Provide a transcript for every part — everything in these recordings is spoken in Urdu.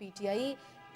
PTI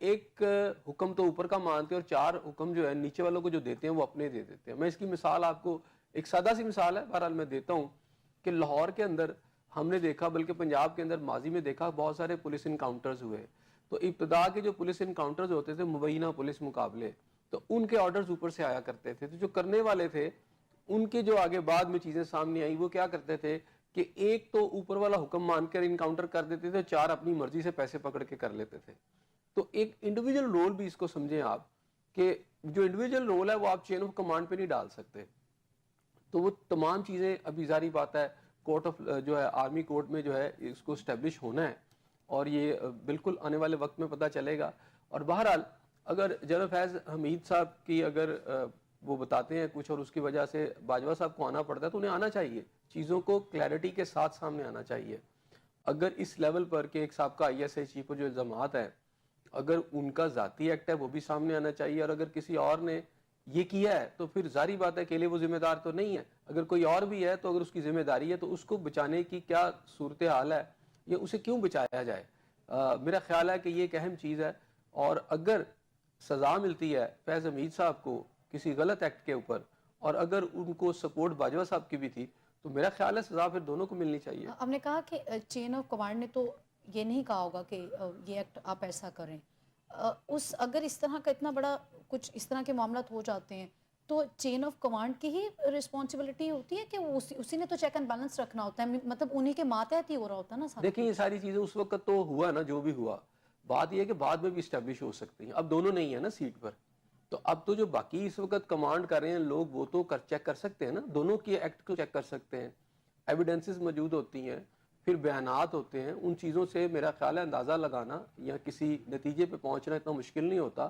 ایک حکم تو اوپر کا مانتے ہیں اور 4 حکم جو ہے نیچے والوں کو جو دیتے ہیں وہ اپنے دے دیتے ہیں. میں اس کی مثال آپ کو ایک سادہ سی مثال ہے بہرحال میں دیتا ہوں کہ لاہور کے اندر ہم نے دیکھا, بلکہ پنجاب کے اندر ماضی میں دیکھا, بہت سارے پولیس انکاؤنٹرز ہوئے. تو ابتدا کے جو پولیس انکاؤنٹرز ہوتے تھے مبینہ پولیس مقابلے, تو ان کے آرڈرز اوپر سے آیا کرتے تھے. تو جو کرنے والے تھے ان کے جو آگے بعد میں چیزیں سامنے آئیں وہ کیا کرتے تھے کہ ایک تو اوپر والا حکم مان کر انکاؤنٹر کر دیتے تھے, 4 اپنی مرضی سے پیسے پکڑ کے کر لیتے تھے. تو ایک انڈیویجول رول بھی اس کو سمجھیں آپ کہ جو انڈیویجول رول ہے وہ آپ چین آف کمانڈ پہ نہیں ڈال سکتے. تو وہ تمام چیزیں ابھی ظاہری بات ہے کورٹ آف جو ہے آرمی کورٹ میں جو ہے اس کو اسٹیبلش ہونا ہے, اور یہ بالکل آنے والے وقت میں پتہ چلے گا. اور بہرحال اگر جنرل فیض حمید صاحب کی اگر وہ بتاتے ہیں کچھ اور اس کی وجہ سے باجوہ صاحب کو آنا پڑتا ہے تو انہیں آنا چاہیے, چیزوں کو کلیئرٹی کے ساتھ سامنے آنا چاہیے. اگر اس لیول پر کہ ایک سابقہ آئی ایس آئی چیف پر جو الزامات ہیں اگر ان کا ذاتی ایکٹ ہے وہ بھی سامنے آنا چاہیے, اور اگر کسی اور نے یہ کیا ہے تو پھر ظاہری بات ہے اکیلے وہ ذمہ دار تو نہیں ہے, اگر کوئی اور بھی ہے تو اگر اس کی ذمہ داری ہے تو اس کو بچانے کی کیا صورتحال ہے یا اسے کیوں بچایا جائے. میرا خیال ہے کہ یہ ایک اہم چیز ہے, اور اگر سزا ملتی ہے فیض حمید صاحب کو کسی غلط ایکٹ کے اوپر اور اگر ان کو سپورٹ باجوہ صاحب کی بھی تھی تو میرا خیال ہے سزا پھر دونوں کو ملنی چاہیے. ہم نے کہا کہ چین آف کمانڈ نے تو یہ نہیں کہا ہوگا کہ یہ ایکٹ آپ ایسا کریں. اگر اس طرح کا اتنا بڑا کچھ اس طرح کے معاملات ہو جاتے ہیں تو چین آف کمانڈ کی ہی رسپانسبلٹی ہوتی ہے کہ وہ اسی نے تو چیک اینڈ بیلنس رکھنا ہوتا ہے, مطلب انہی کے ماتحت ہی ہو رہا ہوتا ہے نا سارا. دیکھیں یہ ساری چیزیں اس وقت تو ہوا نا جو بھی ہوا, بات یہ ہے کہ بعد میں بھی اسٹیبلش ہو سکتی ہیں. اب دونوں نہیں ہیں نا سیٹ پر, تو اب تو جو باقی اس وقت کمانڈ کر رہے ہیں لوگ وہ تو چیک کر سکتے ہیں نا, دونوں کی ایکٹ کو چیک کر سکتے ہیں, ایویڈنسز موجود ہوتی ہیں, پھر بیانات ہوتے ہیں, ان چیزوں سے میرا خیال ہے اندازہ لگانا یا کسی نتیجے پہ پہنچنا اتنا مشکل نہیں ہوتا.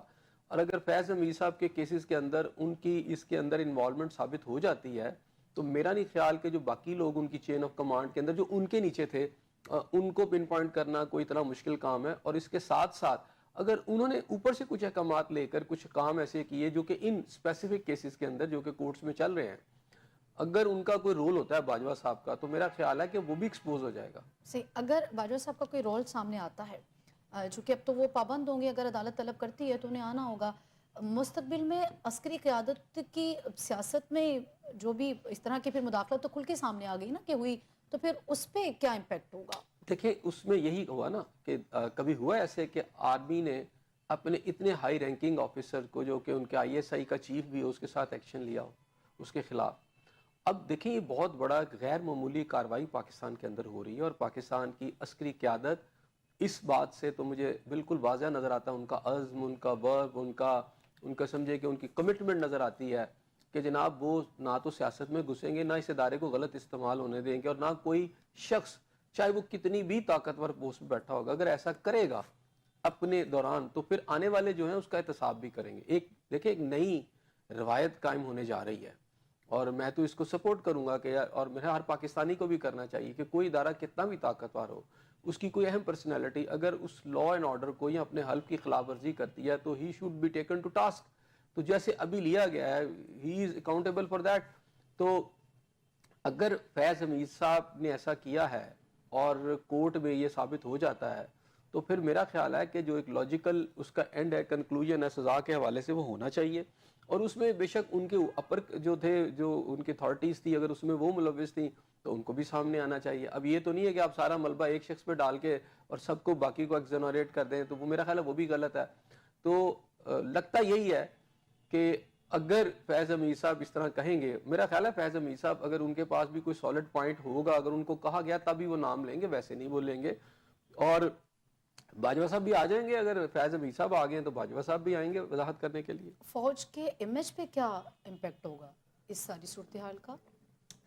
اور اگر فیض حمید صاحب کے کیسز کے اندر ان کی اس کے اندر انوالومنٹ ثابت ہو جاتی ہے تو میرا نہیں خیال کہ جو باقی لوگ ان کی چین آف کمانڈ کے اندر جو ان کے نیچے تھے ان کو پن پوائنٹ کرنا کوئی اتنا مشکل کام ہے. اور اس کے ساتھ ساتھ اگر انہوں نے اوپر سے کچھ احکامات لے کر کچھ کام ایسے کیے جو کہ ان اسپیسیفک کیسز کے اندر جو کہ کورٹس میں چل رہے ہیں, اگر ان کا کوئی رول ہوتا ہے باجوہ صاحب کا تو میرا خیال ہے کہ وہ بھی ایکسپوز ہو جائے گا. صحیح, اگر باجوہ صاحب کا کوئی رول سامنے آتا ہے چونکہ اب تو وہ پابند ہوں گے, اگر عدالت طلب کرتی ہے تو انہیں آنا ہوگا. مستقبل میں عسکری قیادت کی سیاست میں جو بھی اس طرح کی پھر مداخلت تو کھل کے سامنے آ گئی نا کہ ہوئی, تو پھر اس پہ کیا امپیکٹ ہوگا؟ دیکھیں اس میں یہی ہوا نا کہ کبھی ہوا ایسے کہ آرمی نے اپنے اتنے ہائی رینکنگ آفیسر کو جو کہ ان کے آئی ایس آئی کا چیف بھی ہو اس کے ساتھ ایکشن لیا ہو اس کے خلاف. اب دیکھیں یہ بہت بڑا غیر معمولی کارروائی پاکستان کے اندر ہو رہی ہے, اور پاکستان کی عسکری قیادت اس بات سے تو مجھے بالکل واضح نظر آتا ہے, ان کا عزم, ان کا ورک, ان کا سمجھے کہ ان کی کمٹمنٹ نظر آتی ہے کہ جناب وہ نہ تو سیاست میں گھسیں گے, نہ اس ادارے کو غلط استعمال ہونے دیں گے, اور نہ کوئی شخص چاہے وہ کتنی بھی طاقتور پوسٹ پہ بیٹھا ہوگا اگر ایسا کرے گا اپنے دوران تو پھر آنے والے جو ہیں اس کا احتساب بھی کریں گے. دیکھیں ایک نئی روایت قائم ہونے جا رہی ہے, اور میں تو اس کو سپورٹ کروں گا کہ اور میرا ہر پاکستانی کو بھی کرنا چاہیے کہ کوئی ادارہ کتنا بھی طاقتور ہو, اس کی کوئی اہم پرسنالٹی اگر اس لا اینڈ آرڈر کو یا اپنے حلف کی خلاف ورزی کرتی ہے تو he should be taken to task. تو جیسے ابھی لیا گیا ہے he is accountable for that. تو اگر فیض حمید صاحب نے ایسا کیا ہے اور کورٹ میں یہ ثابت ہو جاتا ہے تو پھر میرا خیال ہے کہ جو ایک لاجیکل اس کا اینڈ ہے, کنکلوژن ہے سزا کے حوالے سے وہ ہونا چاہیے. اور اس میں بے شک ان کے اپر جو تھے جو ان کی اتھارٹیز تھی اگر اس میں وہ ملوث تھیں تو ان کو بھی سامنے آنا چاہیے. اب یہ تو نہیں ہے کہ آپ سارا ملبہ ایک شخص پہ ڈال کے اور سب کو باقی کو ایگزونریٹ کر دیں, تو وہ میرا خیال ہے وہ بھی غلط ہے. تو لگتا یہی ہے کہ اگر فیض حمید صاحب اس طرح کہیں گے, میرا خیال ہے فیض حمید صاحب اگر ان کے پاس بھی کوئی سالڈ پوائنٹ ہوگا, اگر ان کو کہا گیا تبھی وہ نام لیں گے, ویسے نہیں بولیں گے. اور باجوہ صاحب بھی آ جائیں گے, اگر فیض حمید صاحب آ گئے تو باجوہ صاحب بھی آئیں گے وضاحت کرنے کے لیے. فوج کے امیج پہ کیا امپیکٹ ہوگا اس ساری صورتحال کا؟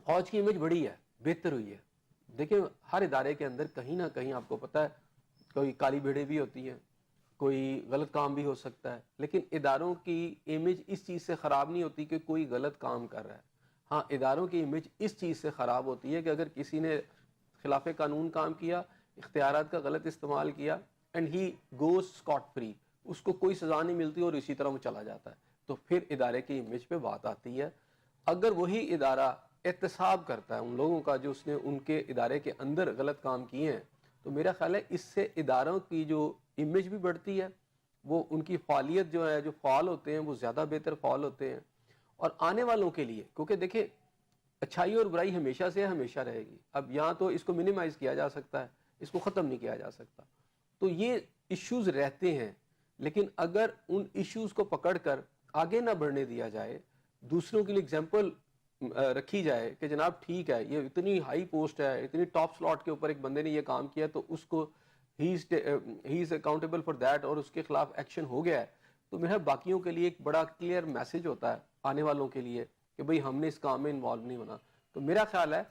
فوج کی امیج بڑی ہے, بہتر ہوئی ہے. دیکھیں ہر ادارے کے اندر کہیں نہ کہیں آپ کو پتہ ہے کوئی کالی بھیڑیں بھی ہوتی ہیں, کوئی غلط کام بھی ہو سکتا ہے, لیکن اداروں کی امیج اس چیز سے خراب نہیں ہوتی کہ کوئی غلط کام کر رہا ہے. ہاں اداروں کی امیج اس چیز سے خراب ہوتی ہے کہ اگر کسی نے خلاف قانون کام کیا, اختیارات کا غلط استعمال کیا, and he goes scot free, اس کو کوئی سزا نہیں ملتی اور اسی طرح وہ چلا جاتا ہے, تو پھر ادارے کی امیج پہ بات آتی ہے. اگر وہی ادارہ احتساب کرتا ہے ان لوگوں کا جو اس نے ان کے ادارے کے اندر غلط کام کیے ہیں تو میرا خیال ہے اس سے اداروں کی جو امیج بھی بڑھتی ہے, وہ ان کی فعالیت جو ہے, جو فعال ہوتے ہیں وہ زیادہ بہتر فعال ہوتے ہیں, اور آنے والوں کے لیے, کیونکہ دیکھیں اچھائی اور برائی ہمیشہ سے ہمیشہ رہے گی. اب یہاں تو اس کو منیمائز کیا جا سکتا ہے, اس کو ختم نہیں کیا جا سکتا. تو یہ ایشوز رہتے ہیں, لیکن اگر ان ایشوز کو پکڑ کر آگے نہ بڑھنے دیا جائے, دوسروں کے لیے اگزامپل رکھی جائے کہ جناب ٹھیک ہے یہ اتنی ہائی پوسٹ ہے, اتنی ٹاپ سلاٹ کے اوپر ایک بندے نے یہ کام کیا, تو اس کو ہی از اکاؤنٹیبل فار دیٹ, اور اس کے خلاف ایکشن ہو گیا ہے, تو میرا باقیوں کے لیے ایک بڑا کلیئر میسج ہوتا ہے آنے والوں کے لیے کہ بھئی ہم نے اس کام میں انوالو نہیں ہونا. تو میرا خیال ہے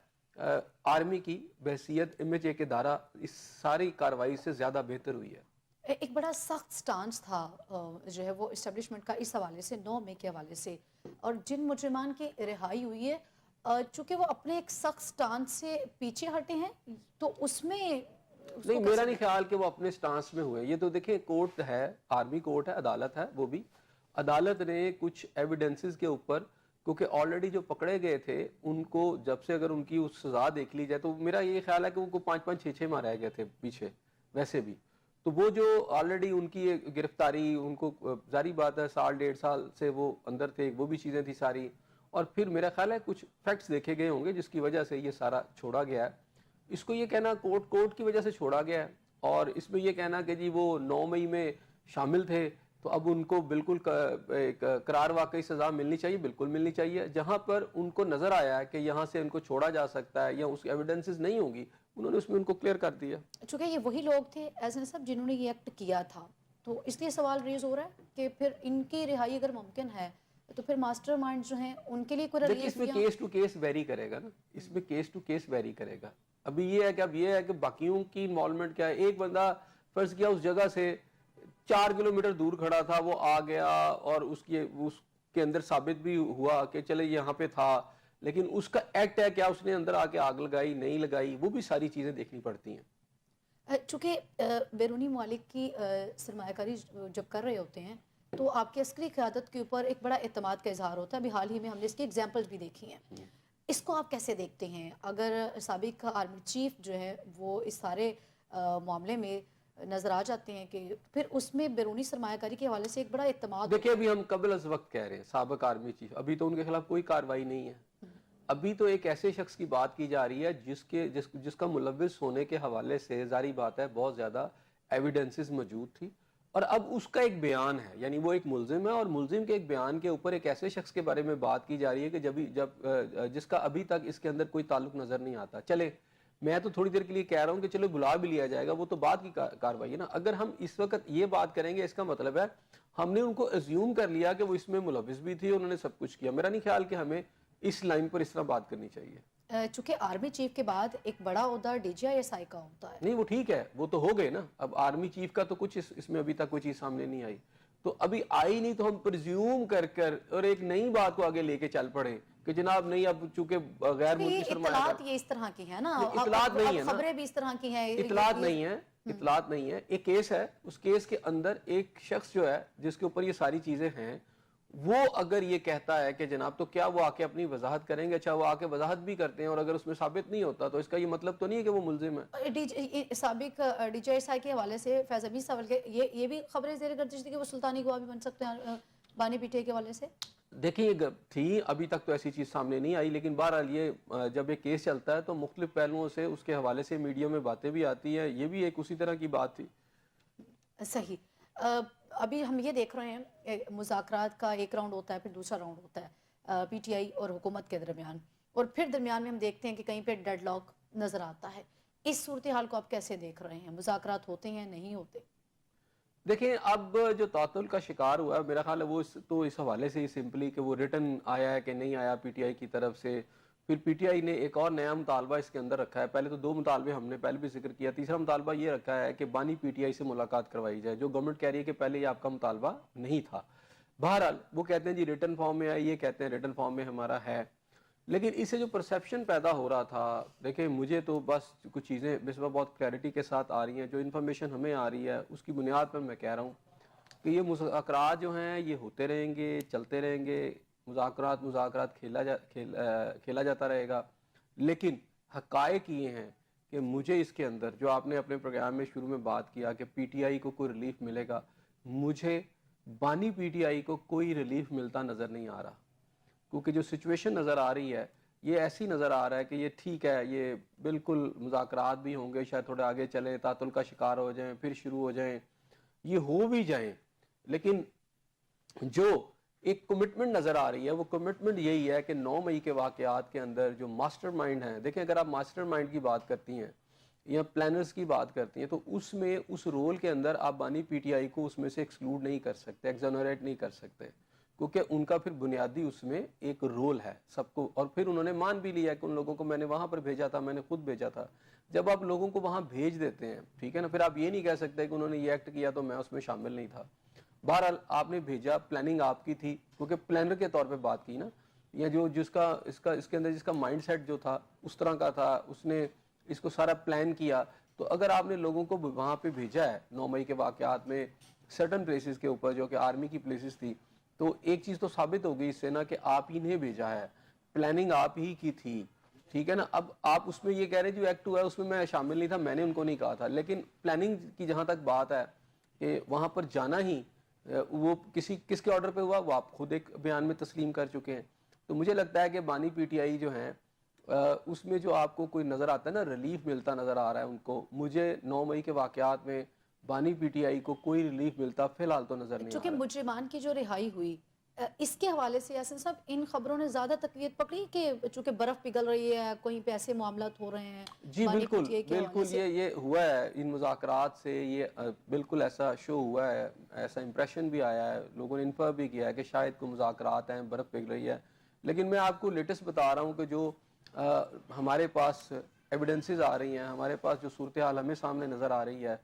آرمی کی بحیثیت امیج ایک ادارہ اس ساری کارروائی سے زیادہ بہتر ہوئی ہے. ایک بڑا سخت سٹانس تھا جو ہے وہ اسٹیبلشمنٹ کا اس حوالے سے 9 مئی کے حوالے سے, اور جن مجرمان کی رہائی ہوئی ہے چونکہ وہ اپنے ایک سخت سٹانس سے پیچھے ہٹے ہیں, تو اس میں نہیں, میرا نہیں خیال کہ وہ اپنے سٹانس میں ہوئے. یہ تو دیکھیں کورٹ ہے, آرمی کورٹ ہے, عدالت ہے, وہ بھی عدالت نے کچھ ایویڈنسز کے اوپر, کیونکہ آلریڈی جو پکڑے گئے تھے ان کو جب سے اگر ان کی اس سزا دیکھ لی جائے, تو میرا یہ خیال ہے کہ ان کو 5-5 6-6 ماہ رہ گئے تھے پیچھے ویسے بھی, تو وہ جو آلریڈی ان کی گرفتاری, ان کو ظاہری بات ہے 1.5 سال سے وہ اندر تھے, وہ بھی چیزیں تھی ساری, اور پھر میرا خیال ہے کچھ فیکٹس دیکھے گئے ہوں گے جس کی وجہ سے یہ سارا چھوڑا گیا ہے. اس کو یہ کہنا کورٹ کی وجہ سے چھوڑا گیا ہے, اور اس میں یہ کہنا کہ جی وہ 9 مئی میں شامل تھے تو اب ان کو بالکل قرار واقعی سزا ملنی چاہیے, بالکل ملنی چاہیے. جہاں پر ان کو نظر آیا ہے کہ یہاں سے ان کو چھوڑا جا سکتا ہے یا اس کی ایویڈنسز نہیں ہوں گی, انہوں نے اس میں ان کو کلیئر کر دیا. چونکہ یہ وہی لوگ تھے ایسے صاحب جنہوں نے یہ ایکٹ کیا تھا, تو اس لیے سوال ریز ہو رہا ہے کہ پھر ان کی رہائی اگر ممکن ہے تو پھر ماسٹر مائنڈ جو ہیں ان کے لیے کوئی دیکھیں اس میں کیس ٹو کیس ویری کرے گا نا, اس میں کیس ٹو کیس ویری کرے گا. ابھی یہ ہے کہ باقیوں کی انوالومنٹ کیا ہے. ایک بندہ فرض کیا اس جگہ سے 4 کلومیٹر دور کھڑا تھا, وہ آ گیا اور اس کے اندر ثابت بھی ہوا کہ چلے یہاں پہ تھا, لیکن اس کا ایکٹ ہے کیا اس نے اندر آ کے آگ لگائی نہیں لگائی, وہ بھی ساری چیزیں دیکھنی پڑتی ہیں. چونکہ بیرونی ممالک کی سرمایہ کاری جب کر رہے ہوتے ہیں تو آپ کی عسکری قیادت کے اوپر ایک بڑا اعتماد کا اظہار ہوتا ہے. ابھی حال ہی میں ہم نے اس کی ایگزامپلز بھی دیکھی ہیں. اس کو آپ کیسے دیکھتے ہیں اگر سابق آرمی چیف جو ہے وہ اس سارے معاملے میں نظر آ جاتے ہیں کہ پھر اس میں بیرونی سرمایہ کاری کے حوالے سے ایک بڑا اعتماد دیکھیں ابھی ہم قبل از وقت کہہ رہے ہیں سابق آرمی چیف, ابھی تو ان کے خلاف کوئی کارروائی نہیں ہے. ابھی تو ایک ایسے شخص کی بات کی جا رہی ہے جس کا ملوث ہونے کے حوالے سے ظاہری بات ہے بہت زیادہ ایویڈنسز موجود تھی, اور اب اس کا ایک بیان ہے, یعنی وہ ایک ملزم ہے اور ملزم کے ایک بیان کے اوپر ایک ایسے شخص کے بارے میں بات کی جا رہی ہے کہ جس کا ابھی تک اس کے اندر کوئی تعلق نظر نہیں آتا. چلے میں تو تھوڑی دیر کے لیے کہہ رہا ہوں کہ چلو بلا بھی لیا جائے گا, وہ تو بعد کی کارروائی ہے نا. اگر ہم اس وقت یہ بات کریں گے اس کا مطلب ہے ہم نے ان کو ایزیوم کر لیا کہ وہ اس میں ملوث بھی تھی, انہوں نے سب کچھ کیا. میرا نہیں خیال کہ ہمیں اس لائن پر اس طرح بات کرنی چاہیے. چونکہ آرمی چیف کے بعد ایک بڑا عہدہ D G I S I کا ہوتا ہے. نہیں وہ ٹھیک ہے, وہ تو ہو گئے نا. اب آرمی چیف کا تو کچھ اس میں ابھی تک کوئی چیز سامنے نہیں آئی, تو ابھی آئی نہیں تو ہم پرزیوم کر اور ایک نئی بات کو آگے لے کے چل پڑے کہ جناب نہیں, اب چونکہ غیر ملکی اطلاعات یہ اس طرح کی ہیں نا, اطلاعات نہیں ہے نا, خبریں بھی اس طرح کی ہیں, اطلاعات نہیں ہے, اطلاعات نہیں ہے. ایک کیس ہے, اس کیس کے اندر ایک شخص جو ہے جس کے اوپر یہ ساری چیزیں ہیں, وہ اگر یہ کہتا ہے کہ جناب تو کیا وہ آ کے اپنی وضاحت کریں گے. اچھا وہ آ کے وضاحت بھی کرتے ہیں اور اگر اس میں ثابت نہیں ہوتا تو اس کا یہ مطلب تو نہیں ہے کہ وہ ملزم ہے. سابق D G I S I کے حوالے سے فیض حمید صاحب کے یہ بھی خبریں زیر گردش تھی کہ وہ سلطانی گواہ بھی بن سکتے ہیں بانی پی ٹی آئی کے حوالے سے. دیکھیں یہ تھی, ابھی تک تو ایسی چیز سامنے نہیں آئی, لیکن بہرحال یہ جب ایک کیس چلتا ہے تو مختلف پہلوؤں سے اس کے حوالے سے میڈیا میں باتیں بھی آتی ہیں. یہ بھی ایک اسی طرح کی بات تھی. صحیح. ابھی ہم یہ دیکھ رہے ہیں مذاکرات کا ایک راؤنڈ ہوتا ہے, پھر دوسرا راؤنڈ ہوتا ہے پی ٹی آئی اور حکومت کے درمیان, اور پھر درمیان میں ہم دیکھتے ہیں کہ کہیں پہ ڈیڈ لاک نظر آتا ہے. اس صورتحال کو آپ کیسے دیکھ رہے ہیں؟ مذاکرات ہوتے ہیں نہیں ہوتے؟ دیکھیں اب جو تعطل کا شکار ہوا ہے میرا خیال ہے وہ تو اس حوالے سے ہی سمپلی کہ وہ ریٹن آیا ہے کہ نہیں آیا پی ٹی آئی کی طرف سے. پھر پی ٹی آئی نے ایک اور نیا مطالبہ اس کے اندر رکھا ہے. پہلے تو 2 مطالبے ہم نے پہلے بھی ذکر کیا, تیسرا مطالبہ یہ رکھا ہے کہ بانی پی ٹی آئی سے ملاقات کروائی جائے, جو گورنمنٹ کہہ رہی ہے کہ پہلے یہ آپ کا مطالبہ نہیں تھا. بہرحال وہ کہتے ہیں جی ریٹن فارم میں ہے, یہ کہتے ہیں ریٹن فارم میں ہمارا ہے. لیکن اس سے جو پرسیپشن پیدا ہو رہا تھا, دیکھیں مجھے تو بس کچھ چیزیں مصباح بہت کلیئرٹی کے ساتھ آ رہی ہیں, جو انفارمیشن ہمیں آ رہی ہے اس کی بنیاد پر میں کہہ رہا ہوں کہ یہ مذاکرات جو ہیں یہ ہوتے رہیں گے, چلتے رہیں گے. مذاکرات کھیلا جاتا رہے گا, لیکن حقائق یہ ہیں کہ مجھے اس کے اندر جو آپ نے اپنے پروگرام میں شروع میں بات کیا کہ پی ٹی آئی کو کوئی ریلیف ملے گا، مجھے بانی پی ٹی آئی کو کوئی ریلیف ملتا نظر نہیں آ رہا، کیونکہ جو سچویشن نظر آ رہی ہے یہ ایسی نظر آ رہا ہے کہ یہ ٹھیک ہے، یہ بالکل مذاکرات بھی ہوں گے، شاید تھوڑے آگے چلیں، تعطل کا شکار ہو جائیں، پھر شروع ہو جائیں، یہ ہو بھی جائیں، لیکن جو ایک کمٹمنٹ نظر آ رہی ہے وہ کمٹمنٹ یہی ہے کہ 9 مئی کے واقعات کے اندر جو ماسٹر مائنڈ ہیں، دیکھیں اگر آپ ماسٹر مائنڈ کی بات کرتی ہیں یا پلانرز کی بات کرتی ہیں تو اس میں اس رول کے اندر آپ بانی پی ٹی آئی کو اس میں سے ایکسکلوڈ نہیں کر سکتے، ایگزونریٹ نہیں کر سکتے، کیونکہ ان کا پھر بنیادی اس میں ایک رول ہے سب کو، اور پھر انہوں نے مان بھی لیا کہ ان لوگوں کو میں نے وہاں پر بھیجا تھا، میں نے خود بھیجا تھا۔ جب آپ لوگوں کو وہاں بھیج دیتے ہیں، ٹھیک ہے نا، پھر آپ یہ نہیں کہہ سکتے کہ انہوں نے یہ ایکٹ کیا تو میں اس میں شامل نہیں تھا۔ بہرحال آپ نے بھیجا، پلاننگ آپ کی تھی، کیونکہ پلانر کے طور پہ بات کی نا، یا جو جس کا اس کے اندر جس کا مائنڈ سیٹ جو تھا اس طرح کا تھا، اس نے اس کو سارا پلان کیا، تو اگر آپ نے لوگوں کو وہاں پہ بھیجا ہے 9 مئی کے واقعات میں سرٹن پلیسز کے اوپر جو کہ آرمی کی پلیسز تھی، تو ایک چیز تو ثابت ہو گئی اس سے نا کہ آپ ہی نے بھیجا ہے، پلاننگ آپ ہی کی تھی، ٹھیک ہے نا۔ اب آپ اس میں یہ کہہ رہے ہیں جو ایکٹ ہوا ہے اس میں میں شامل نہیں تھا، میں نے ان کو نہیں کہا تھا، لیکن پلاننگ کی جہاں تک بات ہے کہ وہاں پر جانا ہی وہ کس کے آرڈر پہ ہوا، وہ آپ خود ایک بیان میں تسلیم کر چکے ہیں۔ تو مجھے لگتا ہے کہ بانی پی ٹی آئی جو ہیں اس میں جو آپ کو کوئی نظر آتا ہے نا، ریلیف ملتا نظر آ رہا ہے ان کو، مجھے 9 مئی کے واقعات میں بانی پی ٹی آئی کو کوئی ریلیف ملتا فی الحال تو نظر نہیں آ چونکہ رہا۔ مجرمان کی جو رہائی ہوئی اس کے حوالے سے یاسین صاحب ان خبروں نے زیادہ تقویت پکڑی کہ چونکہ برف پگھل رہی ہے، کہیں پہ ایسے معاملات ہو رہے ہیں جی بانی پی بالکل ٹی آئی کے حوالے بالکل، سے؟ یہ ہوا ہے ان مذاکرات سے، یہ بالکل ایسا شو ہوا ہے، ایسا امپریشن بھی آیا ہے، لوگوں نے انفر بھی کیا ہے کہ شاید کوئی مذاکرات ہیں، برف پگھ رہی ہے، لیکن میں آپ کو لیٹسٹ بتا رہا ہوں کہ جو ہمارے پاس ایویڈنسز آ رہی ہیں، ہمارے پاس جو صورتحال ہمیں سامنے نظر آ رہی ہے،